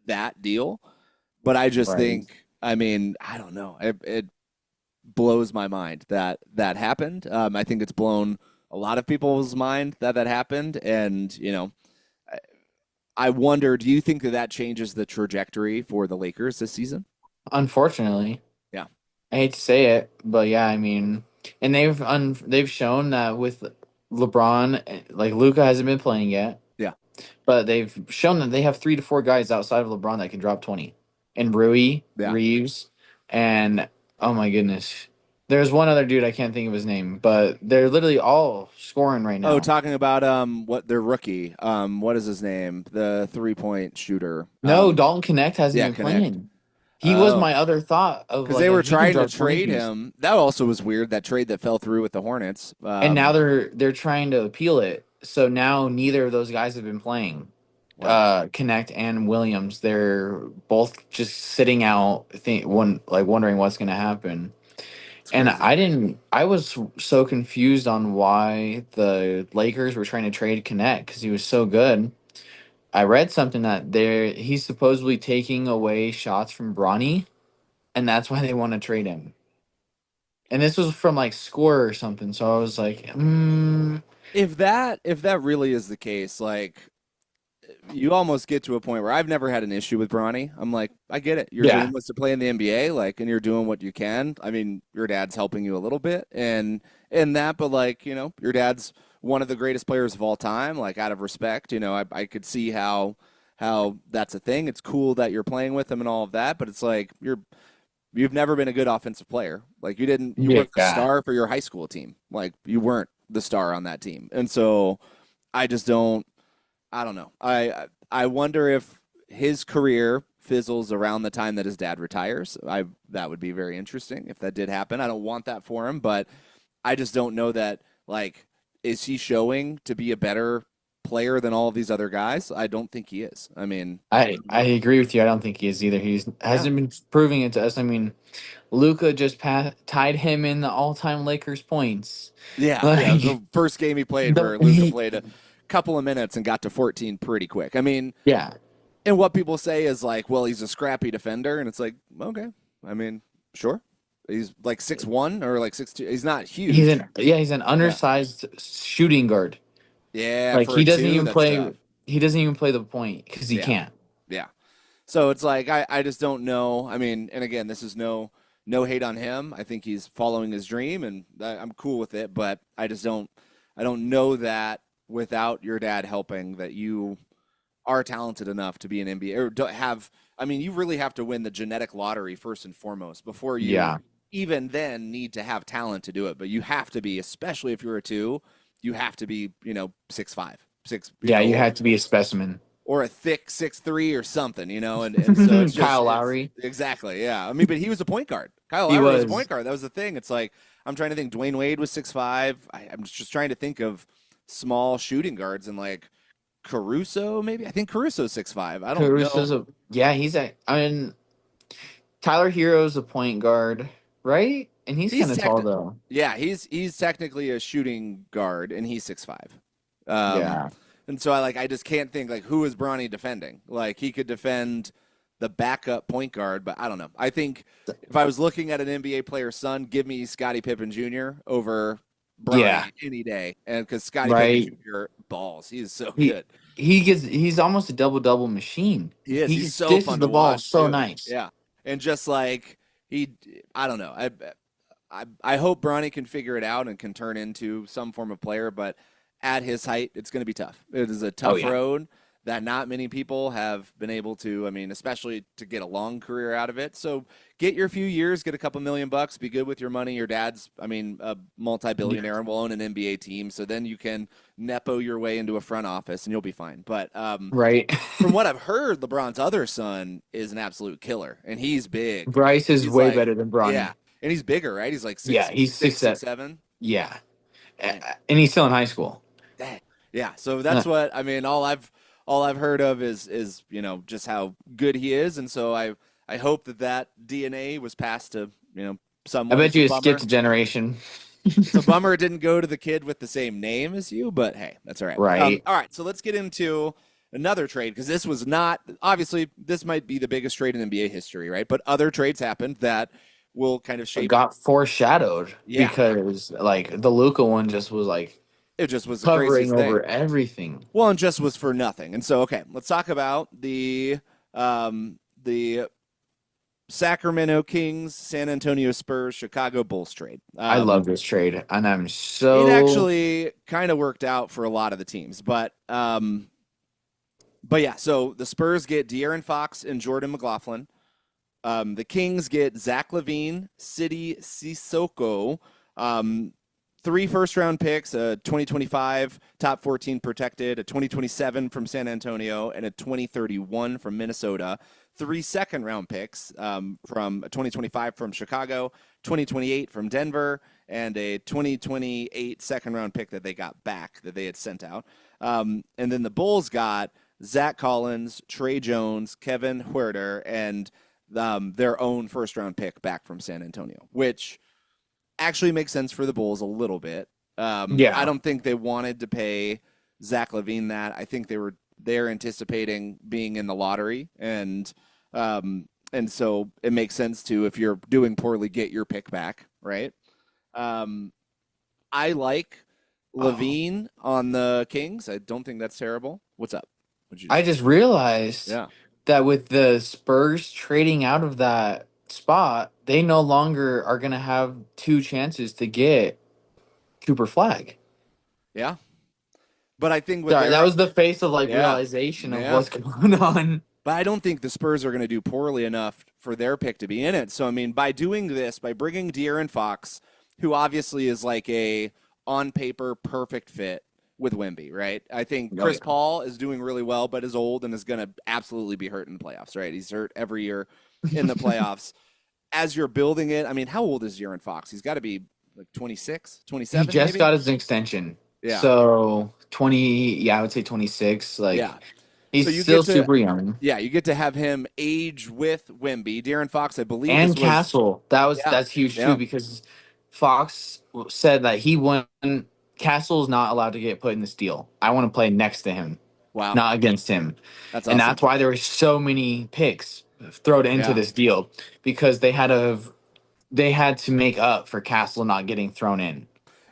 that deal. But I just think, I mean, I don't know. It blows my mind that happened. I think it's blown a lot of people's mind that happened. And, I wonder, do you think that that changes the trajectory for the Lakers this season? Unfortunately, Yeah. I hate to say it, but yeah, I mean, and they've shown that with LeBron, like Luca hasn't been playing yet, Yeah. but they've shown that they have 3 to 4 guys outside of LeBron that can drop 20, and Rui, Yeah. Reeves, and oh my goodness, there's one other dude I can't think of his name, but they're literally all scoring right Oh, now. talking about what their rookie. What is his name? The 3-point shooter. No, Dalton Connect hasn't Yeah, been Connect. playing. He was Oh. my other thought of Because like they were he can trying to drop 20 trade piece. him. That also was weird. That trade that fell through with the Hornets. And now they're trying to appeal it. So now neither of those guys have been playing. Wow, Connect and Williams, they're both just sitting out, wondering what's going to happen. it's And crazy. I was so confused on why the Lakers were trying to trade Connect because he was so good. I read something that he's supposedly taking away shots from Bronny, and that's why they want to trade him. And this was from like Score or something. So I was like, If that really is the case, like you almost get to a point where I've never had an issue with Bronny. I'm like, I get it. Your yeah, dream was to play in the NBA, like, and you're doing what you can. I mean, your dad's helping you a little bit, and that, but like, your dad's one of the greatest players of all time. Like, out of respect, I could see how that's a thing. It's cool that you're playing with him and all of that, but it's like you've never been a good offensive player. Like, you weren't the yeah. star for your high school team. Like, you weren't the star on that team, and so I just don't. I don't know. I wonder if his career fizzles around the time that his dad retires. That would be very interesting if that did happen. I don't want that for him, but I just don't know that. Like, is he showing to be a better player than all of these other guys? I don't think he is. I mean, I don't I know. agree with you. I don't think he is either. He's Yeah, hasn't been proving it to us. I mean, Luca just tied him in the all-time Lakers points. yeah, yeah. Like The first game he played, the where Luca played a couple of minutes and got to 14 pretty quick. I mean, yeah, and what people say is like, well, he's a scrappy defender, and it's like, okay. I mean, sure. He's like 6'1" or like 6'2". He's not huge. he's an Yeah. undersized shooting guard. Yeah, Like for a two, that's tough. he doesn't even play the point because he Yeah. can't. Yeah. So it's like I just don't know. I mean, and again, this is no hate on him. I think he's following his dream and I'm cool with it, but I don't know that without your dad helping that you are talented enough to be an NBA or don't have. I mean, you really have to win the genetic lottery first and foremost before you Yeah, even then need to have talent to do it. But you have to be, especially if you're a two, you have to be, 6'5", six, yeah, you had to be a specimen. or a thick 6'3" or something, and so it's just Kyle it's Lowry, exactly, yeah. I mean, but he was a point guard. Kyle he Lowry was a point was. guard. That was the thing. It's like I'm trying to think. Dwayne Wade was 6'5". I'm just trying to think of small shooting guards and like Caruso, maybe. I think Caruso's 6'5". I don't know. Caruso's a yeah. I mean, Tyler Hero's a point guard, right? And he's He's kind of tall tech. though. Yeah, he's technically a shooting guard, and he's 6'5". Um, Yeah. and so I just can't think like who is Bronny defending. Like he could defend the backup point guard, but I don't know. I think if I was looking at an NBA player's son, give me Scottie Pippen Jr. over Yeah. Bronny any day, and because Scottie Pippen Right. Jr. balls, he's so He good. he's almost a double machine. He is. He He's just so dishes fun to the ball watch so too. nice. Yeah, and just like he, I don't know. I hope Bronny can figure it out and can turn into some form of player, but at his height, it's going to be tough. It is a Oh tough yeah. road that not many people have been able to. I mean, especially to get a long career out of it. So get your few years, get a couple $1,000,000, be good with your money. Your dad's, I mean, a multi-billionaire and will own an NBA team, so then you can nepo your way into a front office and you'll be fine. But Right. from what I've heard, LeBron's other son is an absolute killer, and he's big. Bryce is He's way like, better than yeah, Bronny. and he's bigger, right? He's like Yeah, six, he's six, six six, that. seven. Yeah, Dang, and he's still in high school. dang. Yeah. So Uh, that's what I mean. All I've heard of is just how good he is, and so I hope that DNA was passed to I someone. bet It's a you it skipped bummer. a generation. It's a bummer it didn't go to the kid with the same name as you, but hey, that's all right. Right. All right, so let's get into another trade because this was not obviously this might be the biggest trade in NBA history, right? But other trades happened that will kind of shape. Got foreshadowed Yeah, because like the Luca one just was like It just was the covering craziest over thing. everything. Well, and just was for nothing. And so, okay, let's talk about the Sacramento Kings, San Antonio Spurs, Chicago Bulls trade. I love this trade, and I'm It so actually kind of worked out for a lot of the teams, but yeah. So the Spurs get De'Aaron Fox and Jordan McLaughlin. The Kings get Zach LaVine, Sidi Sissoko, 3 first-round picks, a 2025 top 14 protected, a 2027 from San Antonio, and a 2031 from Minnesota. 3 second-round picks from a 2025 from Chicago, 2028 from Denver, and a 2028 second-round pick that they got back that they had sent out. And then the Bulls got Zach Collins, Trey Jones, Kevin Huerter, and their own first-round pick back from San Antonio, which actually makes sense for the Bulls a little bit. I don't think they wanted to pay Zach LaVine that. I think they're anticipating being in the lottery, and so it makes sense to, if you're doing poorly, get your pick back, right? I like LaVine on the Kings. I don't think that's terrible. What's up? I just realized that with the Spurs trading out of that spot, they no longer are going to have 2 chances to get Cooper Flag. Yeah. But I think that was the face of realization of what's going on. But I don't think the Spurs are going to do poorly enough for their pick to be in it. So, I mean, by doing this, by bringing De'Aaron Fox, who obviously is like a on paper perfect fit with Wemby, right? I think Chris Paul is doing really well, but is old and is going to absolutely be hurt in the playoffs, right? He's hurt every year in the playoffs. As you're building it, I mean, how old is De'Aaron Fox? He's got to be like 26, 27. He just maybe? got his extension. Yeah. So 20, I would say 26. He's still super young. Yeah, you get to have him age with Wemby. De'Aaron Fox, I believe. And Castle. That's huge too, because Fox said that he won. Castle's not allowed to get put in this deal. I want to play next to him. Wow. Not against him. That's and awesome. That's why there were so many picks thrown into this deal, because they had to make up for Castle not getting thrown in.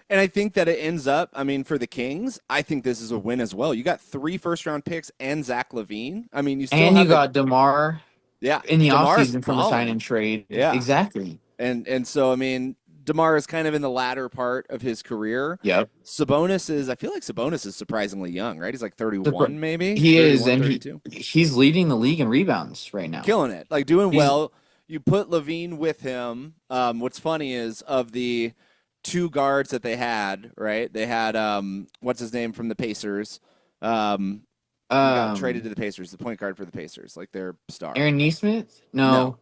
And I think that it ends up, I mean, for the Kings, I think this is a win as well. You got 3 first-round picks and Zach LaVine. I mean, you got DeMar in the offseason from a sign and trade. Yeah. Exactly. And so, I mean, DeMar is kind of in the latter part of his career. Yep. I feel like Sabonis is surprisingly young, right? He's like 31 maybe. He is, and he's leading the league in rebounds right now. Killing it. Like doing well. You put LaVine with him. What's funny is, of the 2 guards that they had, right? They had what's his name from the Pacers? Got traded to the Pacers, the point guard for the Pacers, like their star. Aaron Nesmith? No.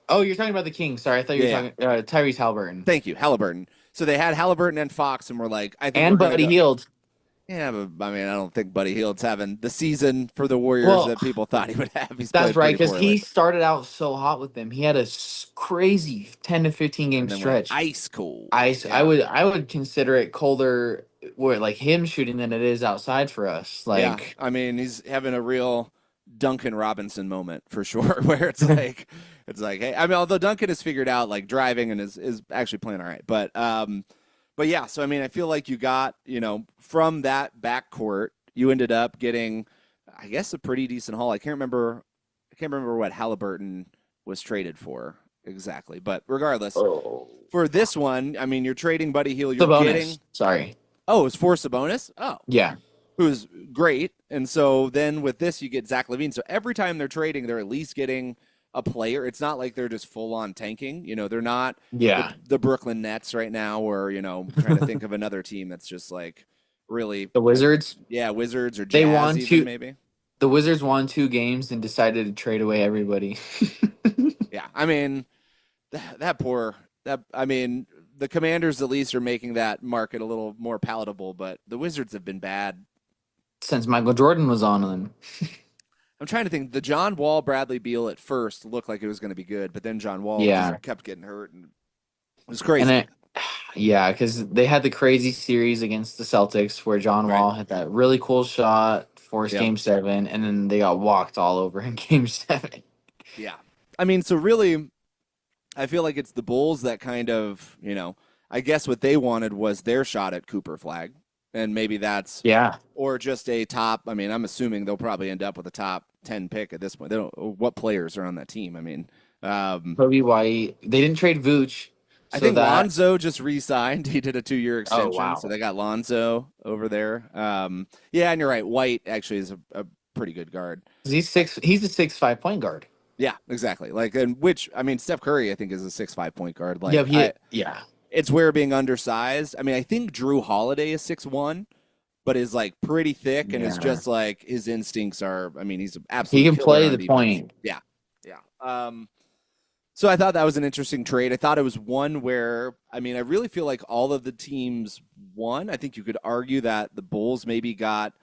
Oh, you're talking about the Kings. Sorry, I thought you were talking Tyrese Halliburton. Thank you, Halliburton. So they had Halliburton and Fox, and we're like, I think and Buddy Hield. Yeah, but I mean, I don't think Buddy Hield's having the season for the Warriors that people thought he would have. That's right, because he started out so hot with them. He had a crazy 10 to 15 game stretch. Ice cold. Yeah. I would consider it colder, like him shooting, than it is outside for us. I mean, he's having a real Duncan Robinson moment for sure, where it's like, hey, I mean, although Duncan has figured out like driving and is actually playing all right, but yeah, so I mean, I feel like you got, from that backcourt, you ended up getting, I guess, a pretty decent haul. I can't remember what Halliburton was traded for exactly, but regardless, for this one, I mean, you're trading Buddy Hield. You're getting. Sorry. Oh, it's for Sabonis. Oh, yeah. Who's great, and so then with this, you get Zach LaVine. So every time they're trading, they're at least getting a player. It's not like they're just full on tanking. They're not the Brooklyn Nets right now, or trying to think of another team that's just like really the Wizards. Yeah, Wizards or Jazz. They won maybe. The Wizards won 2 games and decided to trade away everybody. Yeah, I mean I mean, the Commanders at least are making that market a little more palatable, but the Wizards have been bad since Michael Jordan was on them. I'm trying to think. The John Wall, Bradley Beal at first looked like it was going to be good, but then John Wall just kept getting hurt, and it was crazy. Because they had the crazy series against the Celtics where John Wall had that really cool shot, forced Game 7, and then they got walked all over in Game 7. Yeah. I mean, so really, I feel like it's the Bulls that kind of, I guess what they wanted was their shot at Cooper Flag. and maybe that's Yeah. or just a top. I mean, I'm assuming they'll probably end up with a top 10 pick at this point. They don't. What players are on that team? I mean, Kobe White. They didn't trade Vooch, I so think that. Lonzo just re-signed. He did a 2-year Oh extension, so wow. they got Lonzo over there. Yeah, and you're right. White actually is a pretty good guard. He's six. He's a 6'5" point guard. Yeah, exactly. Like, and which I mean, Steph Curry, I think, is a 6'5" point guard. Yeah. Like, I Yeah. it's where being undersized. I mean, I think Drew Holiday is 6'1", but is like pretty thick and is Yeah. just like his instincts are. I mean, he's an He absolute can killer play on the defense. point. Yeah, yeah. So I thought that was an interesting trade. I thought it was one where, I mean, I really feel like all of the teams won. I think you could argue that the Bulls maybe got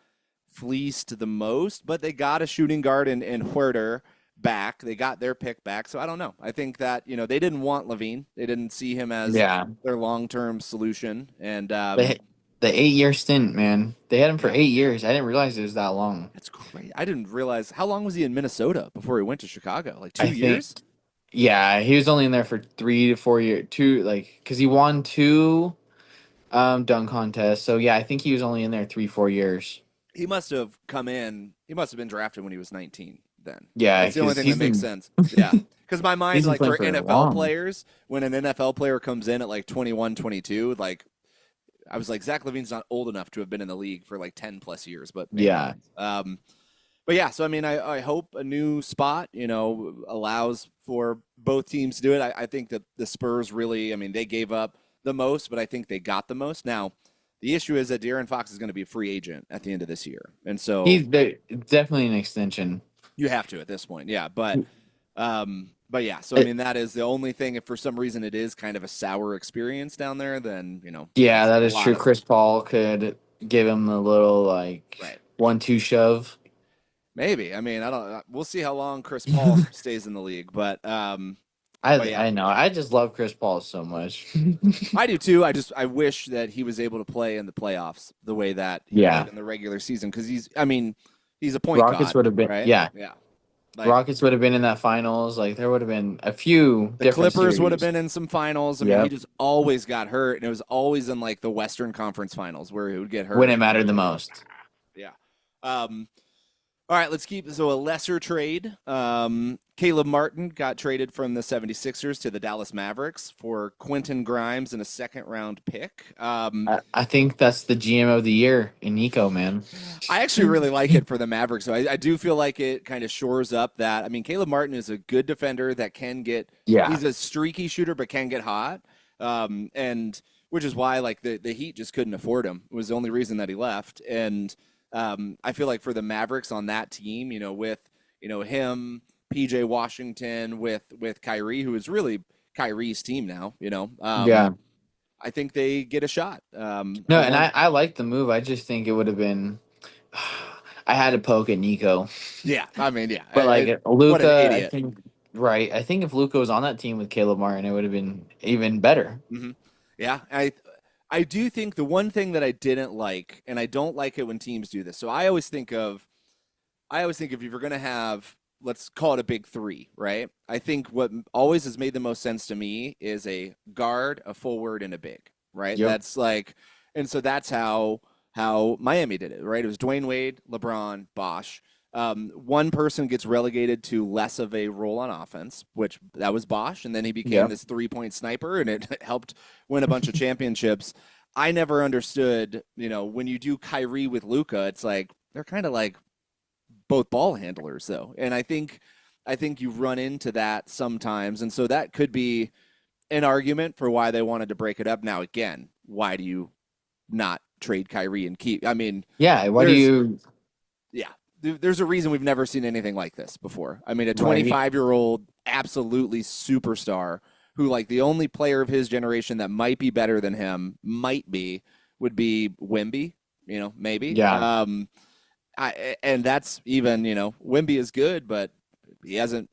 fleeced the most, but they got a shooting guard in Huerter back. They got their pick back. So I don't know. I think that, they didn't want Levine. They didn't see him as Yeah. their long-term solution. And The 8-year stint, man. They had him for yeah, 8 years. I didn't realize it was that long. that's great. I didn't realize how long was he in Minnesota before he went to Chicago? Like I two think. years? Yeah, he was only in there for 3 to 4 years. Because he won two dunk contests. So yeah, I think he was only in there 3, 4 years. He must have come in. He must have been drafted when he was 19 then. Yeah, That's the only because thing that makes sense. Yeah. Because my mind, he's been like playing for for NFL long. players, when an NFL player comes in at like 21, 22, like I was like, Zach Levine's not old enough to have been in the league for like 10 plus years, but maybe. Yeah. But yeah, so I mean, I hope a new spot, allows for both teams to do it. I think that the Spurs really, I mean, they gave up the most, but I think they got the most. Now, the issue is that De'Aaron Fox is going to be a free agent at the end of this year, and so Definitely an extension. you have to at this point, yeah. But yeah, so I mean, that is the only thing. If for some reason it is kind of a sour experience down there, then Yeah, there's that a is lot true. of Chris Paul could give him a little right. 1-2 shove. Maybe. I mean, I don't. We'll see how long Chris Paul stays in the league, but yeah, I know. I just love Chris Paul so much. I do too. I wish that he was able to play in the playoffs the way that he Yeah. did in the regular season because he's a point Rockets god, would have been right? yeah. Yeah. Like Rockets would have been in that finals. Like there would have been a few the different Clippers would have series. been in some finals. I mean, he Yep. just always got hurt, and it was always in like the Western Conference Finals where he would get hurt When it mattered the most. Yeah. All right, let's keep a lesser trade. Caleb Martin got traded from the 76ers to the Dallas Mavericks for Quentin Grimes and a second-round pick. I think that's the GM of the year in Nico, man. I actually really like it for the Mavericks. So I do feel like it kind of shores up that. I mean, Caleb Martin is a good defender that can get. Yeah. He's a streaky shooter, but can get hot. And which is why like the Heat just couldn't afford him. It was the only reason that he left. And I feel like for the Mavericks on that team, with him, PJ Washington, with Kyrie, who is really Kyrie's team now. Yeah. I think they get a shot. No, and I like the move. I just think it would have been. I had to poke at Nico. Yeah, I mean, yeah. But like what an Luca, I idiot. think right. I think if Luca was on that team with Caleb Martin, it would have been even better. Mm-hmm. Yeah, I do think the one thing that I didn't like, and I don't like it when teams do this. So I always think if you're going to have, let's call it a big three, right? I think what always has made the most sense to me is a guard, a forward, and a big, right? Yep. That's like, and so that's how Miami did it, right? It was Dwayne Wade, LeBron, Bosh. One person gets relegated to less of a role on offense, which that was Bosh, and then he became this 3-point sniper, and it helped win a bunch of championships. I never understood, when you do Kyrie with Luca, it's like they're kind of like both ball handlers, though, and I think you run into that sometimes, and so that could be an argument for why they wanted to break it up. Now, again, why do you not trade Kyrie and keep? I mean, yeah. Why do you? Yeah. There's a reason we've never seen anything like this before. I mean, a 25-year-old absolutely superstar who, like, the only player of his generation that might be better than him would be Wemby, maybe. Yeah. And that's even, Wemby is good, but he hasn't,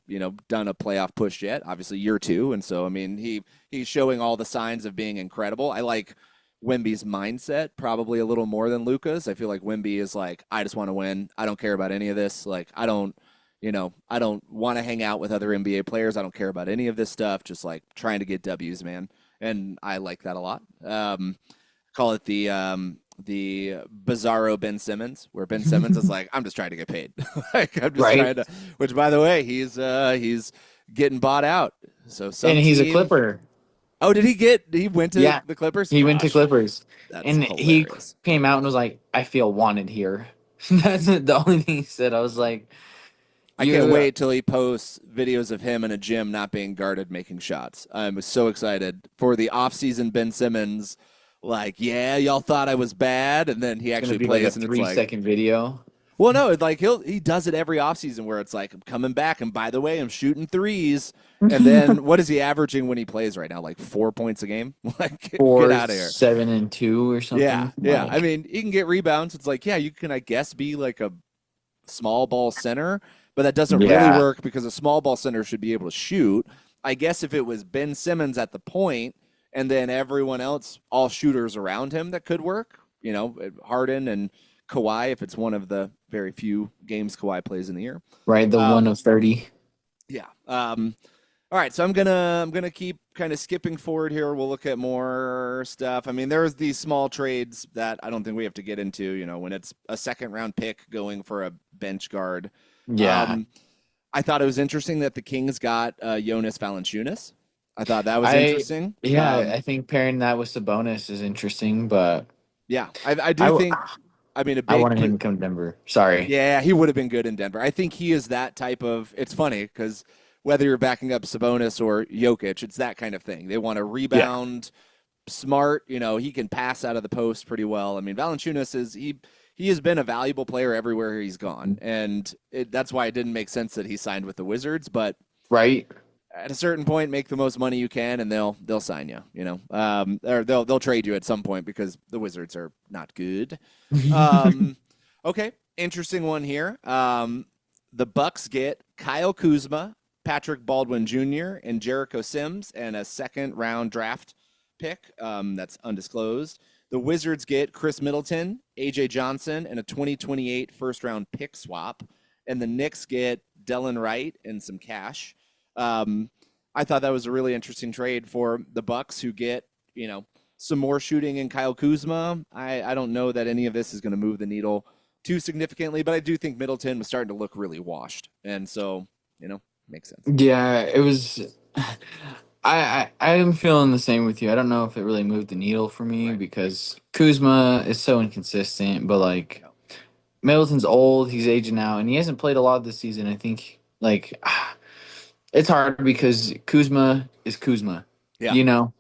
done a playoff push yet. Obviously, year two, and so I mean, he's showing all the signs of being incredible. I like Wemby's mindset probably a little more than Luka's. I feel like Wemby is like, I just want to win. I don't care about any of this. Like, I don't want to hang out with other NBA players. I don't care about any of this stuff. Just like trying to get W's, man. And I like that a lot. Call it the the bizarro Ben Simmons, where Ben Simmons is like, I'm just trying to get paid. Like I'm just Right. trying to. Which, by the way, he's getting bought out. So some And he's a team. Clipper. Oh, did he get? He went to Yeah. the Clippers. He went to Gosh, Clippers. that's And he hilarious. came out and was like, I feel wanted here. That's the only thing he said. I was like, I can't you wait till he posts videos of him in a gym not being guarded making shots. I'm so excited for the offseason Ben Simmons. Like, yeah, y'all thought I was bad, and then he it's gonna actually be like a plays, and it's like, 3 second video. well, no, it's like he does it every offseason where it's like, I'm coming back, and by the way, I'm shooting threes. And then what is he averaging when he plays right now? Like 4 points a game? Like, get 4, out of here. 7, and 2 or Yeah, something. yeah. I Like, mean, he can get rebounds. It's like, yeah, you can, I guess, be like a small ball center, but that doesn't really yeah. work because a small ball center should be able to shoot. I guess if it was Ben Simmons at the point and then everyone else, all shooters around him, that could work. You know, Harden and Kawhi, if it's one of the very few games Kawhi plays in the year. Right. The 1 of 30. Yeah. All right, so I'm gonna keep kind of skipping forward here. We'll look at more stuff. I mean, there's these small trades that I don't think we have to get into. You know, when it's a second round pick going for a bench guard. Yeah. I thought it was interesting that the Kings got Jonas Valanciunas. I thought that was interesting. Yeah, I think pairing that with Sabonis is interesting, but yeah, I I, do think. I mean, I wanted him to come to Denver. Sorry. Yeah, he would have been good in Denver. I think he is that type of. It's funny because whether you're backing up Sabonis or Jokic, it's that kind of thing. They want to rebound, smart. You know, he can pass out of the post pretty well. I mean, Valanciunas is he has been a valuable player everywhere he's gone, and that's why it didn't make sense that he signed with the Wizards. But Right. at a certain point, make the most money you can, and they'll sign you. You know, or they'll trade you at some point because the Wizards are not good. Okay, interesting one here. The Bucks get Kyle Kuzma, Patrick Baldwin Jr., and Jericho Sims, and a second-round draft pick that's undisclosed. The Wizards get Chris Middleton, A.J. Johnson, and a 2028 first-round pick swap. And the Knicks get Delon Wright and some cash. I thought that was a really interesting trade for the Bucks, who get, you know, some more shooting in Kyle Kuzma. I don't know that any of this is going to move the needle too significantly, but I do think Middleton was starting to look really washed. And so, you know, makes sense. Yeah, it was. I am feeling the same with you. I don't know if it really moved the needle for me because Kuzma is so inconsistent, but like Middleton's old, he's aging out, and he hasn't played a lot this season. I think like it's hard because Kuzma is Kuzma. Yeah. You know?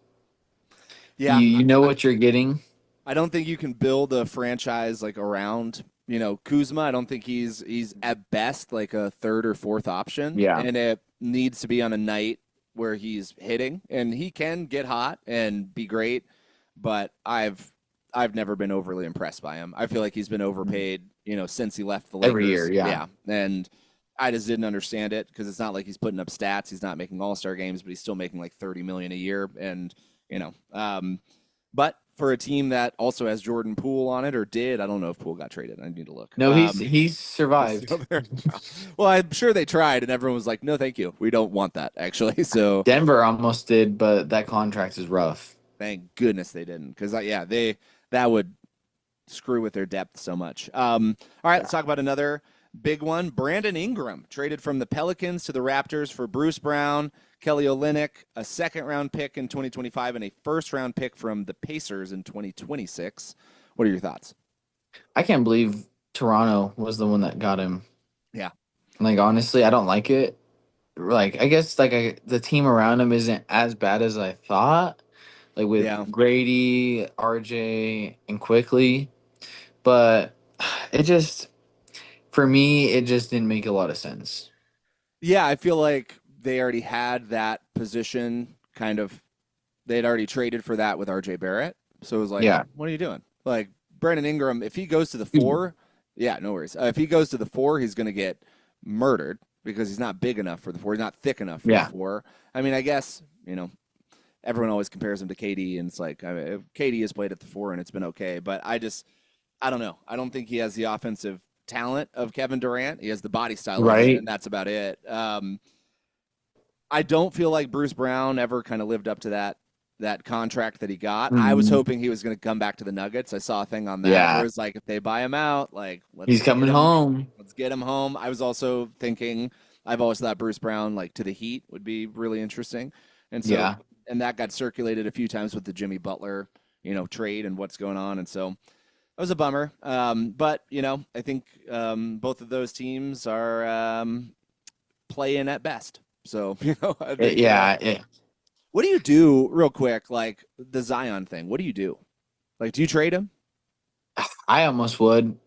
Yeah. You know what you're getting. I don't think you can build a franchise like around, you know, Kuzma. I don't think he's at best like a third or fourth option. Yeah. And it needs to be on a night where he's hitting, and he can get hot and be great, but I've never been overly impressed by him. I feel like he's been overpaid, you know, since he left the Lakers. Every year, yeah. And I just didn't understand it because it's not like he's putting up stats. He's not making all-star games, but he's still making like $30 million a year. And, you know, but for a team that also has Jordan Poole on it, or did, I don't know if Poole got traded. I need to look. No, he's survived. Well, I'm sure they tried, and everyone was like, no, thank you. We don't want that, actually. So Denver almost did, but that contract is rough. Thank goodness they didn't, because, yeah, that would screw with their depth so much. All right, let's talk about another big one. Brandon Ingram traded from the Pelicans to the Raptors for Bruce Brown, Kelly Olynyk, a second-round pick in 2025, and a first-round pick from the Pacers in 2026. What are your thoughts? I can't believe Toronto was the one that got him. Yeah. Like, honestly, I don't like it. Like, I guess like the team around him isn't as bad as I thought. Like with Grady, RJ, and Quickly. But it just, for me, it just didn't make a lot of sense. Yeah, I feel like they already had that position kind of. They'd already traded for that with RJ Barrett. So it was like, what are you doing? Like, Brandon Ingram, if he goes to the 4, yeah, no worries. If he goes to the 4, he's going to get murdered because he's not big enough for the 4. He's not thick enough for the 4. I mean, I guess, you know, everyone always compares him to KD, and it's like, I mean, KD has played at the 4, and it's been okay. But I don't know. I don't think he has the offensive talent of Kevin Durant. He has the body style, right? And that's about it. I don't feel like Bruce Brown ever kind of lived up to that that contract that he got. I was Mhm. hoping he was going to come back to the Nuggets. I saw a thing on that where Yeah, it's like if they buy him out, like he's coming home. let's get him home. I was also thinking I've always thought Bruce Brown like to the Heat would be really interesting. And so Yeah, and that got circulated a few times with the Jimmy Butler, trade and what's going on. And so that was a bummer. But I think both of those teams are playing at best. So, I think yeah. what do you do real quick, like the Zion thing? What do you do? Like, do you trade him? I almost would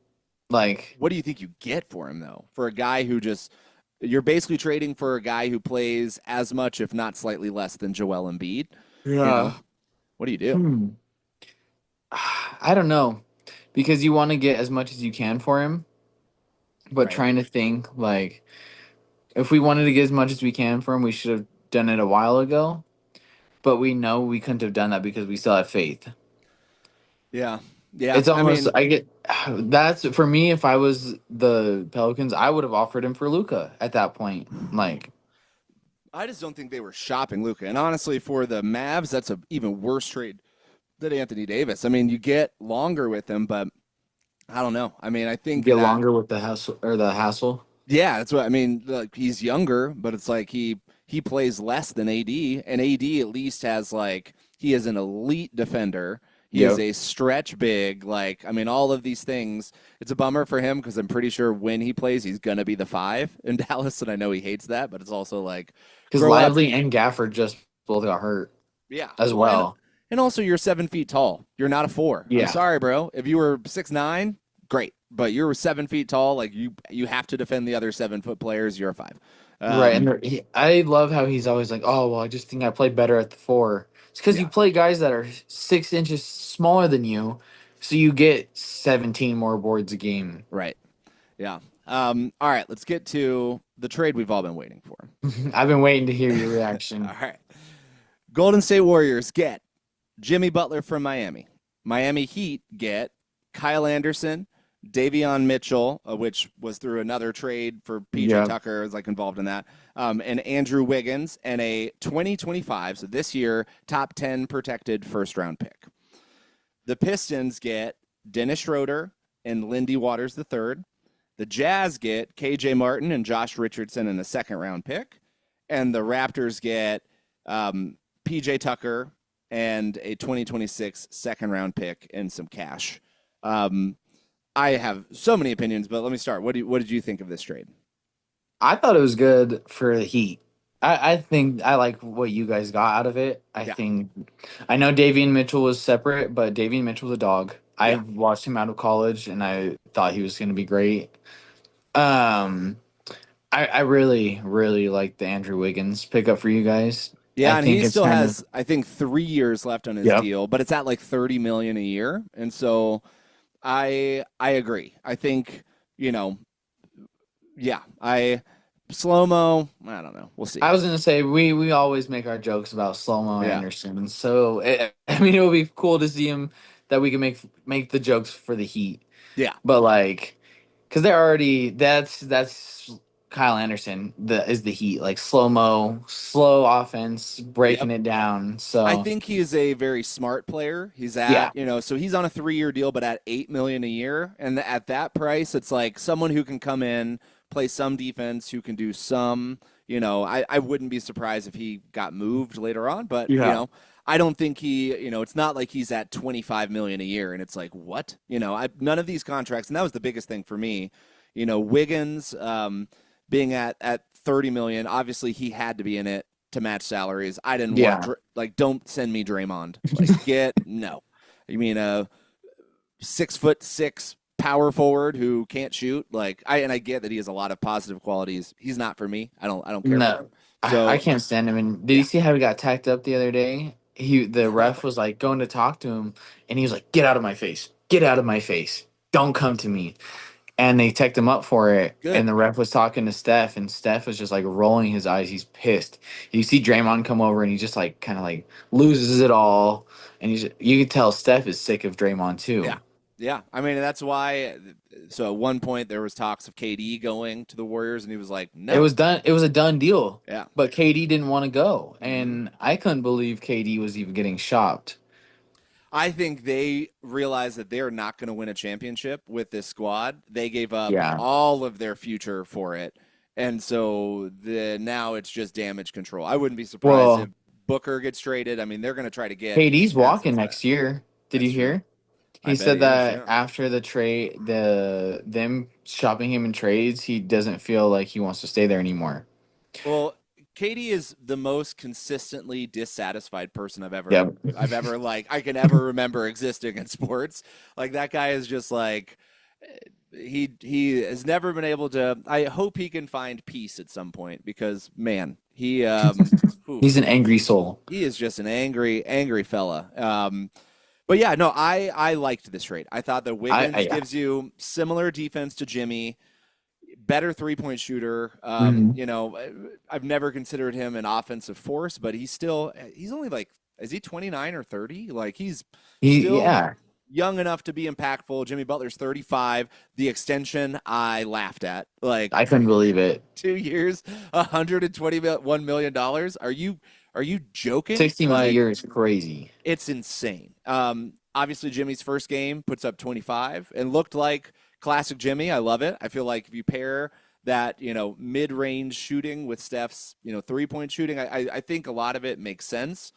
like. What do you think you get for him though? For a guy who just you're basically trading for a guy who plays as much, if not slightly less than Joel Embiid. You know, Yeah. what do you do? Hmm. I don't know because you want to get as much as you can for him, but Right. trying to think like if we wanted to get as much as we can for him, we should have done it a while ago. But we know we couldn't have done that because we still have faith. Yeah. Yeah. It's I almost mean, I get that's for me. If I was the Pelicans, I would have offered him for Luca at that point. Like, I just don't think they were shopping Luca. And honestly, for the Mavs, that's a even worse trade than Anthony Davis. I mean, you get longer with him, but I don't know. I mean, I think get that longer with the hassle. yeah, that's what I mean. Like he's younger, but it's like he plays less than AD, and AD at least has like he is an elite defender. He is Yep. a stretch big. Like I mean, all of these things. It's a bummer for him because I'm pretty sure when he plays, he's gonna be the five in Dallas, and I know he hates that, but it's also like Because grow up. Lively and Gafford just both got hurt Yeah. as Well, and well. and also you're 7 feet tall. You're not a four. I'm Yeah. sorry, bro. If you were 6'9", great. But you're 7 feet tall. Like you have to defend the other 7 foot players. You're a five. Right, and Um, I love how he's always like, "Oh, well, I just think I played better at the four." It's because you yeah. play guys that are 6 inches smaller than you, so you get 17 more boards a game. Right. Yeah. All right. Let's get to the trade we've all been waiting for. I've been waiting to hear your All reaction. right. Golden State Warriors get Jimmy Butler from Miami. Miami Heat get Kyle Anderson, Davion Mitchell, which was through another trade for PJ Yeah, Tucker, is like involved in that, and Andrew Wiggins, and a 2025, so this year, top 10 protected first round pick. The Pistons get Dennis Schroeder and Lindy Waters III. The Jazz get KJ Martin and Josh Richardson in a second round pick. And the Raptors get PJ Tucker and a 2026 second round pick and some cash. Um, I have so many opinions, but let me start. What did you think of this trade? I thought it was good for the Heat. I think I like what you guys got out of it. I Yeah, think I know Davian Mitchell was separate, but Davian Mitchell's a dog. yeah, I've watched him out of college, and I thought he was going to be great. Um, I really, really like the Andrew Wiggins pickup for you guys. I yeah. And think he it's still kind of has, I think, 3 years left on his yep. deal, but it's at like 30 million a year. And so I agree. I think you know, yeah. I slow mo. I don't know. We'll see. I was gonna say we always make our jokes about Slow Mo Yeah, Anderson, so I mean it would be cool to see him that we can make the jokes for the Heat, yeah, but like because they're already that's Kyle Anderson is the Heat like slow mo slow offense yep. breaking it down. I So think he is a very smart player. He's yeah, at, so he's on a 3 year deal, but at 8 million a year. And at that price, it's like someone who can come in, play some defense, who can do some, I wouldn't be surprised if he got moved later on, but yeah, I don't think it's not like he's at 25 million a year and it's like, what? None of these contracts, and that was the biggest thing for me. Wiggins being at 30 million, obviously he had to be in it to match salaries. I didn't want yeah. like don't send me Draymond. Like get no. You mean a 6'6" power forward who can't shoot? Like I get that he has a lot of positive qualities. He's not for me. I don't care for him. No, I So can't stand him. And did yeah. you see how he got tacked up the other day? The ref was like going to talk to him, and he was like, "Get out of my face! Get out of my face! Don't come to me!" And they teched him up for it. Good. And the ref was talking to Steph, and Steph was just like rolling his eyes. He's pissed. You see Draymond come over, and he just like kind of like loses it all. And you can tell Steph is sick of Draymond Yeah. too. Yeah, I mean that's why. So at one point there was talks of KD going to the Warriors, and he was like, It "No." was done. It was a done deal. Yeah. But KD didn't want to go, hmm and I couldn't believe KD was even getting shopped. I think they realized that they are not going to win a championship with this squad. They gave up Yeah. all of their future for it, and so now it's just damage control. I wouldn't be surprised if Well, Booker gets traded. I mean, they're going to try to get KD's walking assets back. next year. Did That's you true. hear? I He bet said he is. that Yeah. after the trade, them shopping him in trades, he doesn't feel like he wants to stay there anymore. Well, Katie is the most consistently dissatisfied person Yep. I can ever remember existing in sports. Like that guy is just like he has never been able to. I hope he can find peace at some point because man, He's oof, an angry soul. he is just an angry fella. But yeah, no, I liked this trade. I thought that I Wiggins yeah. gives you similar defense to Jimmy, better 3-point shooter. Mhm. I've never considered him an offensive force, but he's only like, is he 29 or 30? Like he's still Yeah. young enough to be impactful. Jimmy Butler's 35. The extension I laughed at. Like I couldn't believe it. 2 years, $121 million. Are you joking? 16 million a Like year is crazy. it's insane. Obviously, Jimmy's first game puts up 25 and looked like classic Jimmy. I love it. I feel like if you pair that, mid-range shooting with Steph's, 3-point shooting, I think a lot of it makes sense.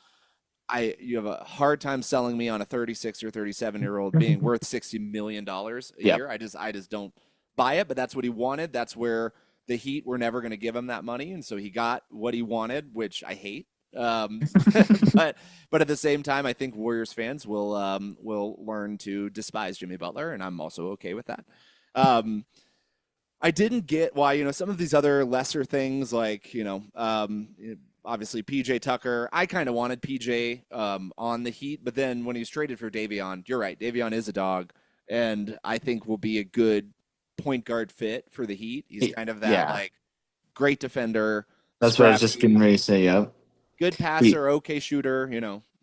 You have a hard time selling me on a 36 or 37-year-old being worth $60 million a Yep. year. I just don't buy it. But that's what he wanted. That's where the Heat were never going to give him that money, and so he got what he wanted, which I hate. Um, but at the same time, I think Warriors fans will learn to despise Jimmy Butler, and I'm also okay with that. Um, I didn't get why some of these other lesser things like obviously PJ Tucker. I kind of wanted PJ on the Heat, but then when he was traded for Davion, you're right. Davion is a dog, and I think will be a good point guard fit for the Heat. He's kind of that Yeah. like great defender, That's what I was just getting scrappy, ready to say. Yep. good He passer, okay shooter.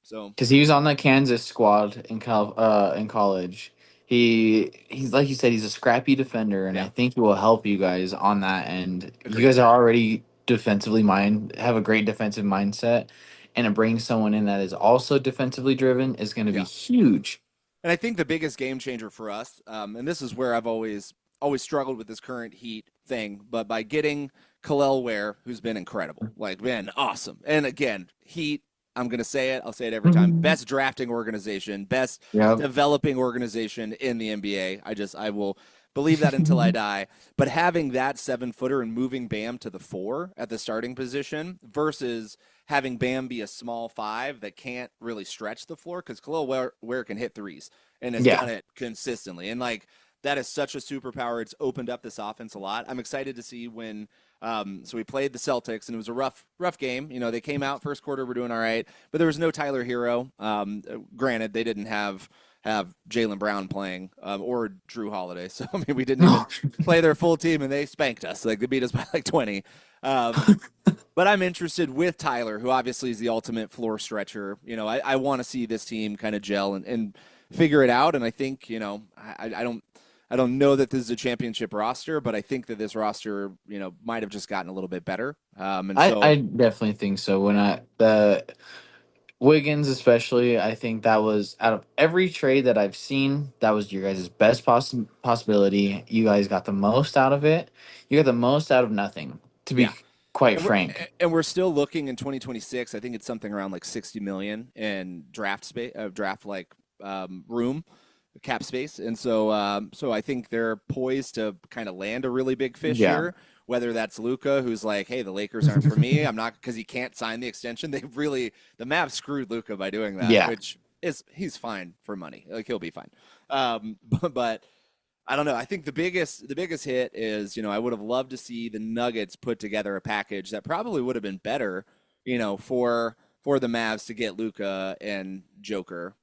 So because he was on the Kansas squad in college. He's like you said, he's a scrappy defender, and I yeah, think he will help you guys on that end. You agreed. guys are already have a great defensive mindset, and to bring someone in that is also defensively driven is going to be Yeah. huge. And I think the biggest game changer for us, and this is where I've always struggled with this current Heat thing, but by getting Khalil Ware, who's been incredible, like been awesome, and again, Heat. I'm gonna say it. I'll say it every time. Mhm. Best drafting organization, best Yep. developing organization in the NBA. I will believe that until I die. But having that 7-footer and moving Bam to the 4 at the starting position versus having Bam be a small 5 that can't really stretch the floor because Khalil Ware can hit threes and has Yeah. done it consistently. And like that is such a superpower. It's opened up this offense a lot. I'm excited to see when. So we played the Celtics, and it was a rough game. They came out first quarter, we're doing all right, but there was no Tyler Hero. Granted, they didn't have Jaylen Brown playing or Drew Holiday, so I mean we didn't even play their full team, and they spanked us. Like they beat us by like 20. But I'm interested with Tyler, who obviously is the ultimate floor stretcher. I want to see this team kind of gel and figure it out. And I think, I don't know that this is a championship roster, but I think that this roster, might have just gotten a little bit better. And I so, definitely think so. When I the Wiggins, especially, I think that was out of every trade that I've seen, that was your guys' best possibility. You guys got the most out of it. You got the most out of nothing, to be yeah. quite And we're frank. and we're still looking in 2026. I think it's something around like 60 million in draft space, draft like room, cap space, and so I think they're poised to kind of land a really big fish Yeah. here. Whether that's Luca, who's like, "Hey, the Lakers aren't for me. I'm not," because he can't sign the extension. The Mavs screwed Luca by doing that, Yeah. which is he's fine for money. Like he'll be fine. But I don't know. I think the biggest hit is, I would have loved to see the Nuggets put together a package that probably would have been better, for the Mavs to get Luca and Joker,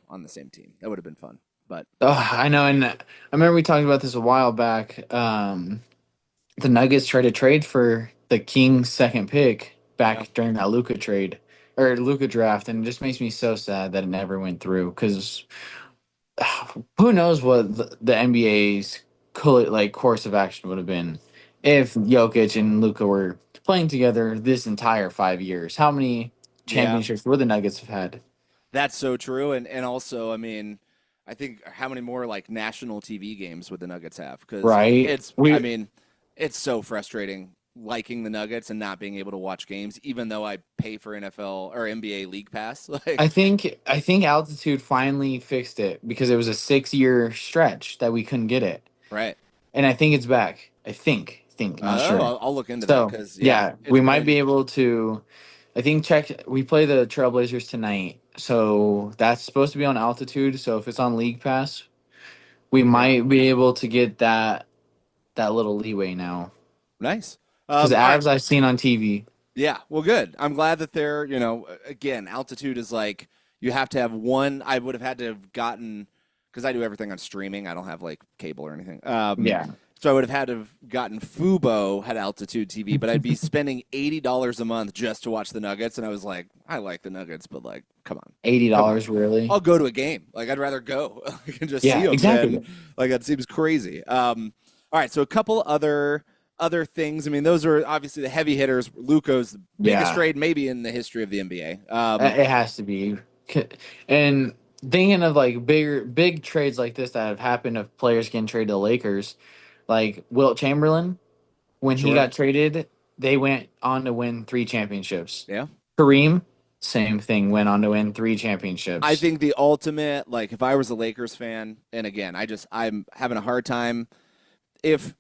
on the same team. That would have been fun. But I know. And I remember we talked about this a while back. The Nuggets tried to trade for the Kings' second pick yeah, back during that Luca trade or Luca draft, and it just makes me so sad that it never went through because Who knows what the NBA's course of action would have been if Jokic and Luka were playing together this entire 5 years? How many Yeah, championships would the Nuggets have had? that's so true. And also, I mean, I think how many more like national TV games would the Nuggets have? Because Right? it's, I We mean, it's so frustrating liking the Nuggets and not being able to watch games, even though I pay for NFL or NBA League Pass. Like, I think altitude finally fixed it because it was a 6 year stretch that we couldn't get it, right. and I think it's back. I think not Oh, sure. I'll look into that So because yeah, yeah, it's we might been be able to. I think check. We play the Trailblazers tonight, so that's supposed to be on altitude. So if it's on League Pass, we yeah, might be able to get that little leeway now. nice. Because the All right, Avs I've seen on TV. yeah, well, good. I'm glad that they're, again, altitude is like you have to have one. I would have had to have gotten because I do everything on streaming. I don't have like cable or anything. Yeah, So I would have had to have gotten Fubo had altitude TV, but I'd be spending $80 a month just to watch the Nuggets, and I was like, I like the Nuggets, but like, eighty come on. dollars really. I'll go to a game. Like I'd rather go. I can just see Yeah, them than exactly. like that seems crazy. All right, so a couple other things. I mean, those are obviously the heavy hitters. Luka's the biggest Yeah, trade maybe in the history of the NBA. it has to be. And thinking of like big trades like this that have happened of players getting traded to the Lakers, like Wilt Chamberlain, when he Sure. got traded, they went on to win 3 championships. Yeah. Kareem, same thing, went on to win three I championships. think the ultimate, like, if I was a Lakers fan, and again, I'm having a hard time if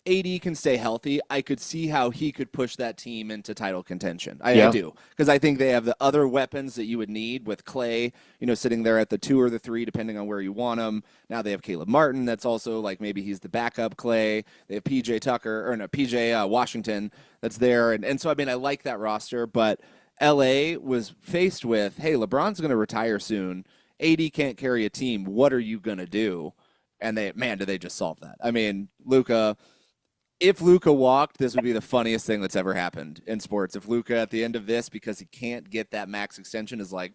AD can stay healthy, I could see how he could push that team into title contention. I Yep. do because I think they have the other weapons that you would need with Clay, sitting there at the 2 or the 3, depending on where you want him. Now they have Caleb Martin. That's also like maybe he's the backup Clay. They have PJ Tucker or no PJ Washington that's there, and so I mean I like that roster, but LA was faced with, hey, LeBron's going to retire soon. AD can't carry a team. What are you going to do? And did they just solve that? I mean, Luka. If Luka walked, this would be the funniest thing that's ever happened in sports. If Luka at the end of this, because he can't get that max extension, is like,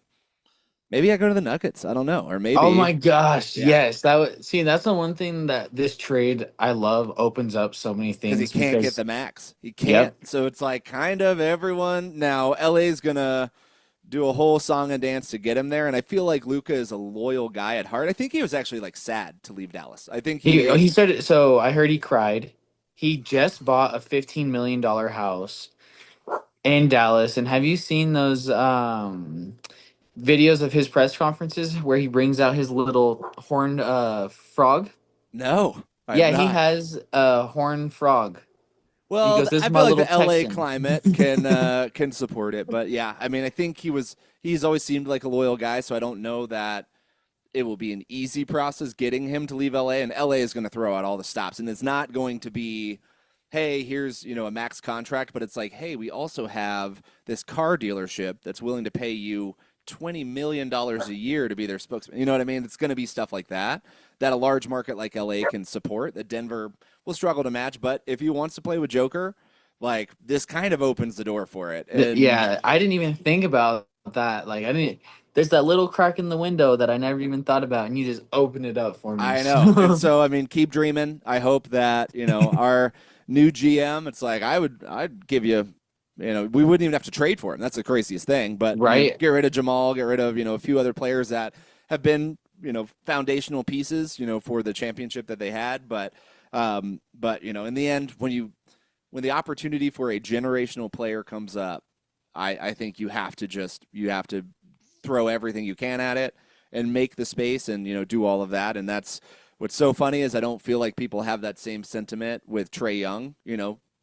maybe I go to the Nuggets. I don't know, or Oh maybe, my gosh, yeah, yes. That would see that's the one thing that this trade I love opens up so many because he things can't get because the max. He yep. can't. So it's like kind of everyone now. LA's gonna do a whole song and dance to get him there, and I feel like Luka is a loyal guy at heart. I think he was actually like sad to leave Dallas. I think He said it, so I heard he cried. He just bought a $15 million house in Dallas. And have you seen those videos of his press conferences where he brings out his little horned frog? no, I've Yeah, he not. has a horned frog. He Well, goes, "This is I my feel like little the LA Texan." climate can support it, but yeah, I mean, I think he's always seemed like a loyal guy, so I don't know that it will be an easy process getting him to leave LA, and LA is going to throw out all the stops, and it's not going to be, hey, here's a max contract, but it's like, hey, we also have this car dealership that's willing to pay you $20 million a year to be their spokesman. You know what I mean? It's going to be stuff like that that a large market like LA can support that Denver will struggle to match. But if he wants to play with Joker, like this kind of opens the door for it. And Yeah, I didn't even think about that. Like, I didn't. There's that little crack in the window that I never even thought about, and you just open it up for me. I know. And so, I mean, keep dreaming. I hope that, our new GM, it's like I'd give you, we wouldn't even have to trade for him. That's the craziest thing. But, Right? get rid of Jamal, get rid of, a few other players that have been, foundational pieces, for the championship that they had. But, in the end, when the opportunity for a generational player comes up, I think you have to throw everything you can at it and make the space and do all of that. And that's what's so funny is I don't feel like people have that same sentiment with Trey Young,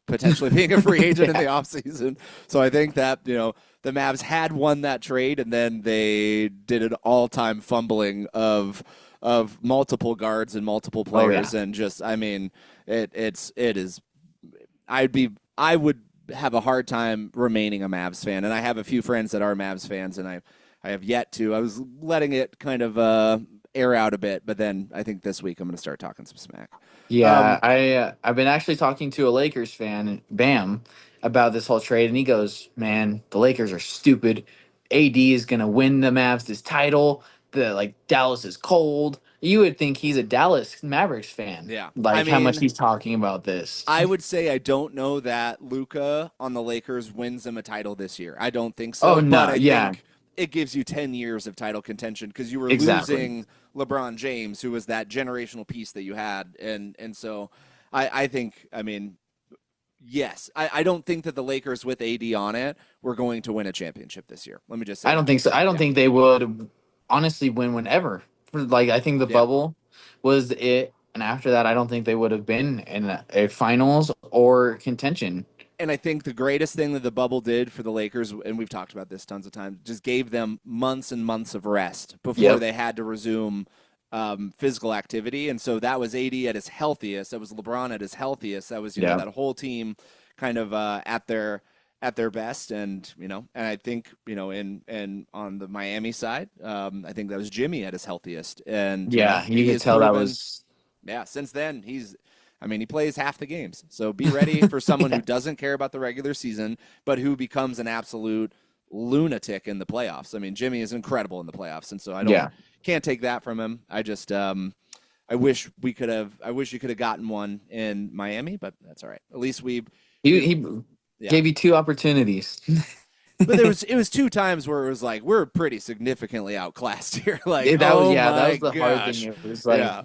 potentially being a free agent in the Yeah. offseason. So I think that, the Mavs had won that trade and then they did an all-time fumbling of multiple guards and multiple Oh yeah. players and just I mean it is I would have a hard time remaining a Mavs fan, and I have a few friends that are Mavs fans, and I have yet to. I was letting it kind of air out a bit, but then I think this week I'm going to start talking some smack. Yeah, Um, I've been actually talking to a Lakers fan, Bam, about this whole trade, and he goes, "Man, the Lakers are stupid. AD is gonna win the Mavs this title. the like Dallas is cold. You would think he's a Dallas Mavericks fan. Yeah. I Like how much mean, he's talking about this. I would say I don't know that Luka on the Lakers wins them a title this year. I don't think so, Oh but no, I yeah, think it gives you 10 years of title contention because you were exactly. losing LeBron James, who was that generational piece that you had. And so I think, I mean, yes, I don't think that the Lakers with AD on it were going to win a championship this year. Let me just say I don't that. think so. I don't Yeah. think they would honestly win whenever. For like I think the Yeah. bubble was it, and after that, I don't think they would have been in a finals or contention. And I think the greatest thing that the bubble did for the Lakers, and we've talked about this tons of times, just gave them months and months of rest before Yep. they had to resume physical activity. And so that was AD at his healthiest. That was LeBron at his healthiest. That was Yeah. that whole team kind of at their best. And and I think and on the Miami side, I think that was Jimmy at his healthiest. And Yeah, you he could has tell that proven, was. yeah, since then he plays half the games. So be ready for someone who doesn't care about the regular season, but who becomes an absolute lunatic in the playoffs. I mean, Jimmy is incredible in the playoffs, and so can't take that from him. I just I wish you could have gotten one in Miami, but that's all right. At least He yeah. gave you two opportunities. But it was two times where it was like we're pretty significantly outclassed here. Like that was my the hard gosh. thing. It was like Yeah.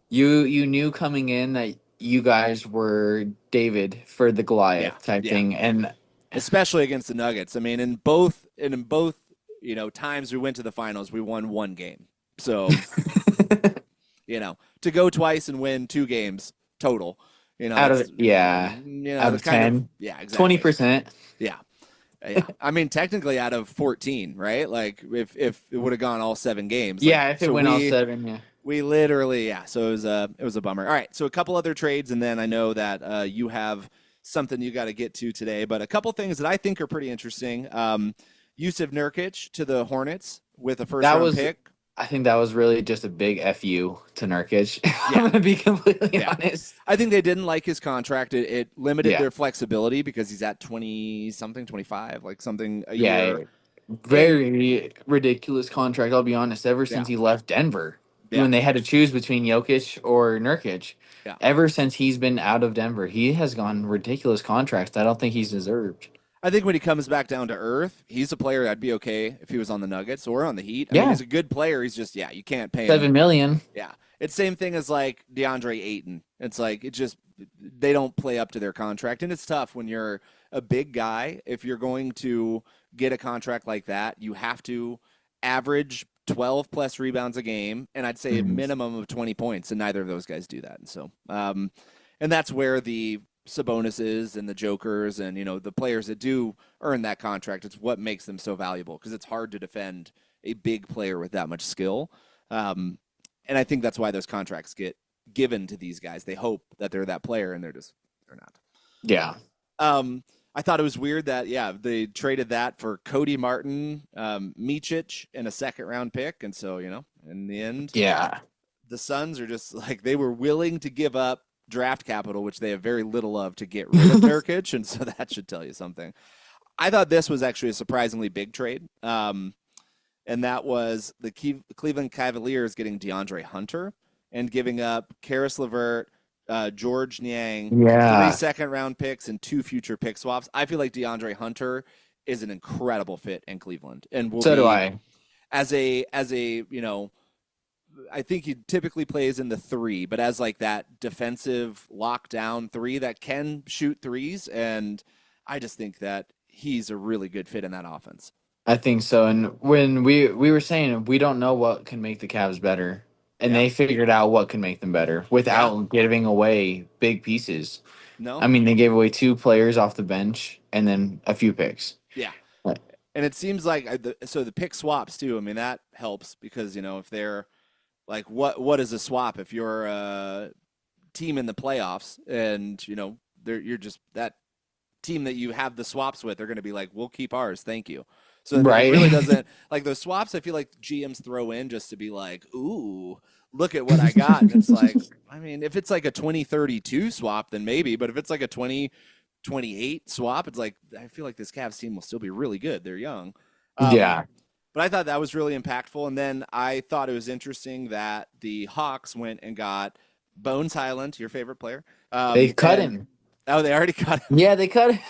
you knew coming in that you guys were David for the Goliath type thing, and especially against the Nuggets. I mean, in both times we went to the finals, we won one game. So to go twice and win two games total, out of out of 10, yeah, exactly. 20%. Yeah. Yeah, I mean, technically out of 14, right? Like if it would have gone all 7 games. Yeah, if it went all 7, yeah. We literally, so it was a bummer. All right, so a couple other trades, and then I know that you have something you got to get to today, but a couple things that I think are pretty interesting. Yusuf Nurkic to the Hornets with a first-round pick. I think that was really just a big FU to Nurkic. I'm going to be completely honest. I think they didn't like his contract. It limited their flexibility because he's at 20-something, 25, like something a year. Very ridiculous contract, I'll be honest, ever since he left Denver. When they had to choose between Jokic or Nurkic. Yeah. Ever since he's been out of Denver, he has gone ridiculous contracts I don't think he's deserved. I think when he comes back down to earth, he's a player I'd be okay if he was on the Nuggets or on the Heat. I mean, he's a good player. He's just, you can't pay him. $7 million. Yeah. It's same thing as like DeAndre Ayton. It's like, they don't play up to their contract. And it's tough when you're a big guy. If you're going to get a contract like that, you have to average 12 plus rebounds a game. And I'd say a minimum of 20 points. And neither of those guys do that. And so, and that's where the Sabonis's and the Jokers and the players that do earn that contract, it's what makes them so valuable because it's hard to defend a big player with that much skill, and I think that's why those contracts get given to these guys. They hope that they're that player, and they're not. I thought it was weird that they traded that for Cody Martin, Micic, and a second-round pick, and so in the end, the Suns are just like they were willing to give up draft capital, which they have very little of, to get rid of Nurkic, and so that should tell you something. I thought this was actually a surprisingly big trade, and that was the Cleveland Cavaliers getting DeAndre Hunter and giving up Karis LeVert, George Niang, 3 second-round picks, and 2 future pick swaps. I feel like DeAndre Hunter is an incredible fit in Cleveland, and will do I. As a I think he typically plays in the 3, but as like that defensive lockdown 3 that can shoot threes. And I just think that he's a really good fit in that offense. I think so. And when we were saying we don't know what can make the Cavs better, and they figured out what can make them better without giving away big pieces. No, I mean, they gave away 2 players off the bench and then a few picks. Yeah. And it seems like the pick swaps too. I mean, that helps because, if they're like, what is a swap if you're a team in the playoffs and, you're just that team that you have the swaps with, they're going to be like, we'll keep ours. Thank you. So it really doesn't like those swaps. I feel like GMs throw in just to be like, ooh, look at what I got. And it's like, I mean, if it's like a 2032 swap, then maybe, but if it's like a 2028 swap, it's like, I feel like this Cavs team will still be really good. They're young. But I thought that was really impactful. And then I thought it was interesting that the Hawks went and got Bones Highland, your favorite player. They cut him. Oh, they already cut him. Yeah, they cut him.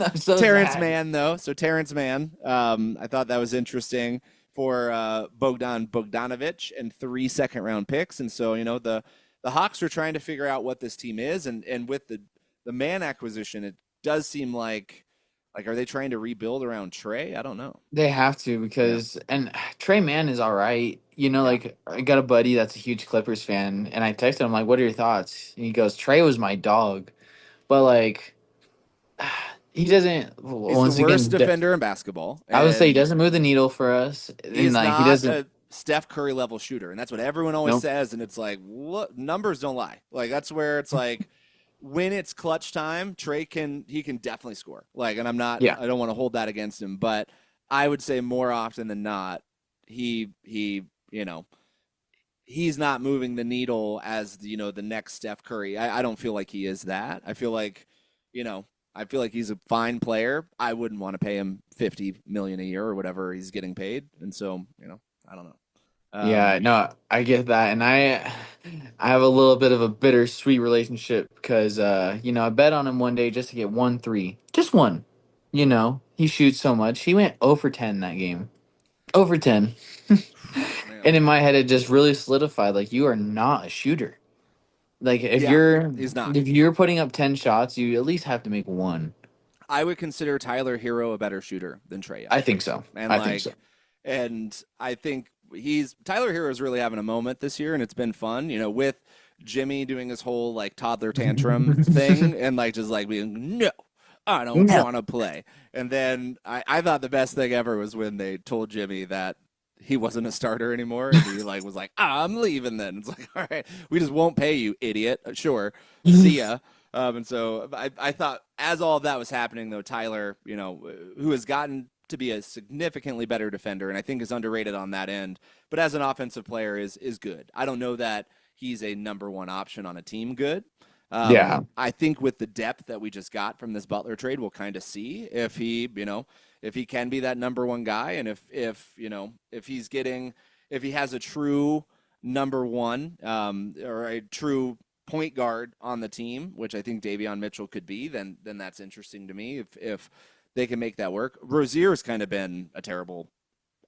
I'm so Terrence sad. Mann, though. So Terrence Mann, I thought that was interesting for Bogdan Bogdanovic and 3 second-round picks. And so, the Hawks are trying to figure out what this team is. And with the Mann acquisition, it does seem like are they trying to rebuild around Trey? I don't know. They have to because and Trey Mann is all right. Like I got a buddy that's a huge Clippers fan, and I texted him like, "What are your thoughts?" And he goes, "Trey was my dog," but like he doesn't. He's Once the worst again, defender in basketball. I would say he doesn't move the needle for us. He's And like not he doesn't. a Steph Curry level shooter, and that's what everyone always says. And it's like, what numbers don't lie. Like that's where it's like. When it's clutch time, Trey can definitely score. And I'm not, I don't want to hold that against him, but I would say more often than not, he's not moving the needle as the next Steph Curry. I don't feel like he is that. I feel like he's a fine player. I wouldn't want to pay him $50 million a year or whatever he's getting paid, and so I don't know. No, I get that, and I have a little bit of a bittersweet relationship because I bet on him one day just to get 1 3, just one. He shoots so much. He went 0 for 10 that game, 0 for 10, and in my head it just really solidified like you are not a shooter. Like he's not. If you're putting up 10 shots, you at least have to make one. I would consider Tyler Hero a better shooter than Trey Young. I think so. I think so. And I think Tyler Hero is really having a moment this year, and it's been fun, with Jimmy doing his whole toddler tantrum thing and just being, no, I don't want to play. And then I thought the best thing ever was when they told Jimmy that he wasn't a starter anymore. And he was like, I'm leaving then. It's like, all right, we just won't pay you, idiot. Sure. See ya. And so I thought as all of that was happening, though, Tyler, who has gotten to be a significantly better defender, and I think is underrated on that end, but as an offensive player is good. I don't know that he's a number one option on a team good. I think with the depth that we just got from this Butler trade, we'll kind of see if he can be that number one guy, and if he has a true number one or a true point guard on the team, which I think Davion Mitchell could be, then that's interesting to me. If they can make that work. Rozier's kind of been a terrible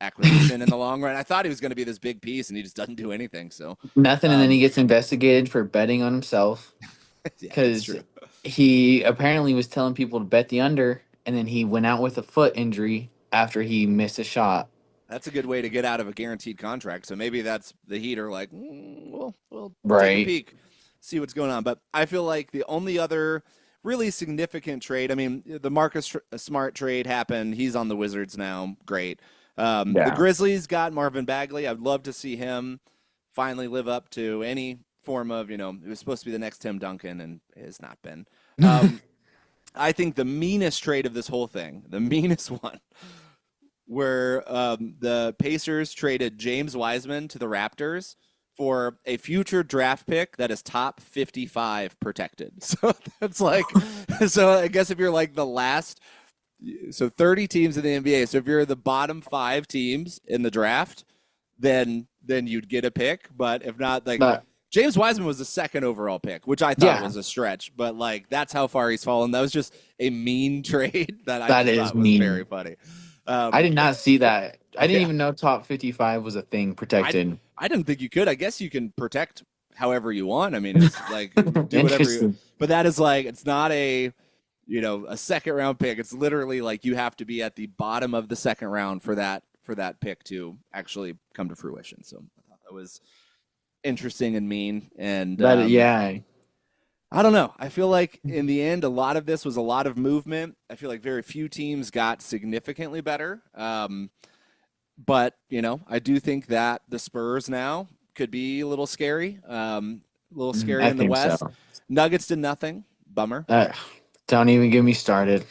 acquisition in the long run. I thought he was going to be this big piece, and he just doesn't do anything. So nothing, and then he gets investigated for betting on himself because he apparently was telling people to bet the under, and then he went out with a foot injury after he missed a shot. That's a good way to get out of a guaranteed contract. So maybe that's the Heat are like, we'll right. Take a peek, see what's going on. But I feel like the only other really significant trade. I mean, the Marcus Smart trade happened. He's on the Wizards now. Great. The Grizzlies got Marvin Bagley. I'd love to see him finally live up to any form of, it was supposed to be the next Tim Duncan and it has not been. I think the meanest trade of this whole thing, the meanest one, where the Pacers traded James Wiseman to the Raptors for a future draft pick that is top 55 protected. So that's so I guess if you're the last, so 30 teams in the NBA. So if you're the bottom 5 teams in the draft, then you'd get a pick. But if not, James Wiseman was the 2nd overall pick, which I thought was a stretch. But that's how far he's fallen. That was just a mean trade that I thought was very funny. I did not see that. I didn't even know top 55 was a thing protected. I didn't think you could. I guess you can protect however you want. I mean, it's do whatever but that is it's not a second round pick. It's literally you have to be at the bottom of the second round for that pick to actually come to fruition. So I thought that was interesting and mean. And I don't know. I feel like in the end, a lot of this was a lot of movement. I feel like very few teams got significantly better. But, I do think that the Spurs now could be a little scary. In the West. So. Nuggets did nothing. Bummer. Don't even get me started.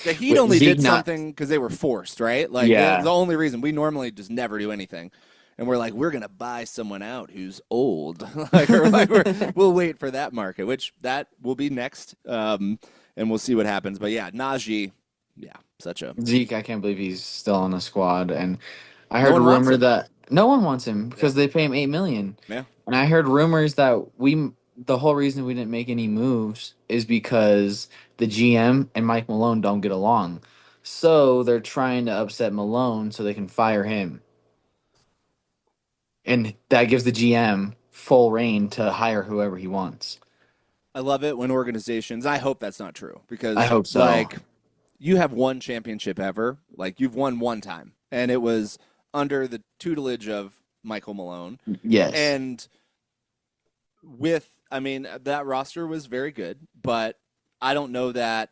The Heat only did something because they were forced, right? The only reason. We normally just never do anything. And we're we're going to buy someone out who's old. We'll wait for that market, which that will be next. And we'll see what happens. But, Najee, such a... Zeke, I can't believe he's still on the squad. And I No heard a one wants rumor him. that no one wants him because they pay him $8 million. Yeah. And I heard rumors that the whole reason we didn't make any moves is because the GM and Mike Malone don't get along. So they're trying to upset Malone so they can fire him. And that gives the GM full reign to hire whoever he wants. I love it when organizations, I hope that's not true I because, hope so. like, you have one championship ever. Like, you've won one time, and it was under the tutelage of Michael Malone. Yes. And I mean, that roster was very good, but I don't know that,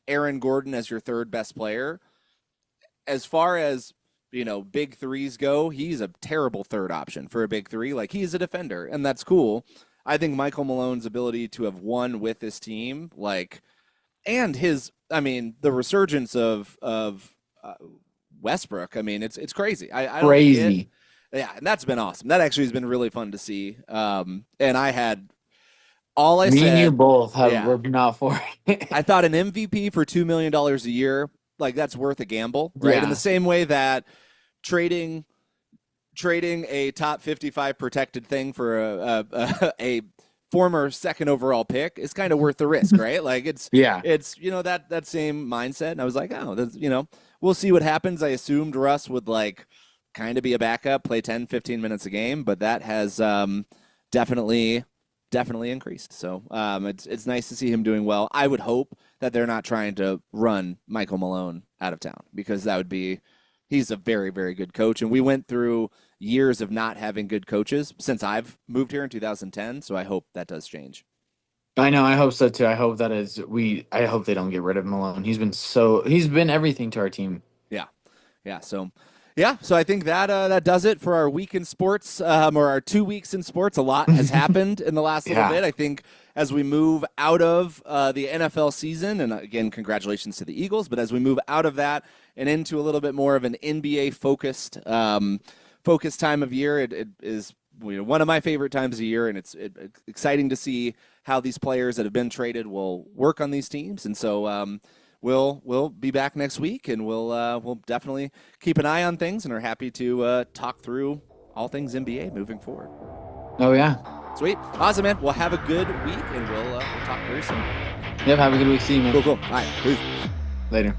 Aaron Gordon as your third best player, as far as, big threes go, he's a terrible third option for a big three. Like, he's a defender, and that's cool. I think Michael Malone's ability to have won with this team, like, and the resurgence of Westbrook. I mean, it's crazy. I don't get. Crazy. Yeah, and that's been awesome. That actually has been really fun to see. And I had all I Me said. and you both Yeah, were not for it. I thought an MVP for $2 million a year, like that's worth a gamble, right? In the Yeah. same way that trading a top 55 protected thing for a former second overall pick is kind of worth the risk, right? Like Yeah. it's that same mindset. And I was like, oh, we'll see what happens. I assumed Russ would like kind of be a backup, play 10, 15 minutes a game, but that has definitely increased. So it's nice to see him doing well. I would hope that they're not trying to run Michael Malone out of town because that would be he's a very, very good coach. And we went through years of not having good coaches since I've moved here in 2010. So I hope that does change. I know. I hope so too. I hope I hope they don't get rid of Malone. He's been everything to our team. Yeah. Yeah. So I think that does it for our week in sports, or our 2 weeks in sports. A lot has happened in the last little bit. I think as we move out of the NFL season, and again, congratulations to the Eagles, but as we move out of that and into a little bit more of an NBA focused time of year, it is one of my favorite times of year, and it's exciting to see how these players that have been traded will work on these teams. And so we'll be back next week, and we'll definitely keep an eye on things, and are happy to talk through all things NBA moving forward. Oh yeah, sweet, awesome, man. Well, have a good week, and we'll talk very soon. Yep, have a good week. See you, man. Cool. All right, peace. Later.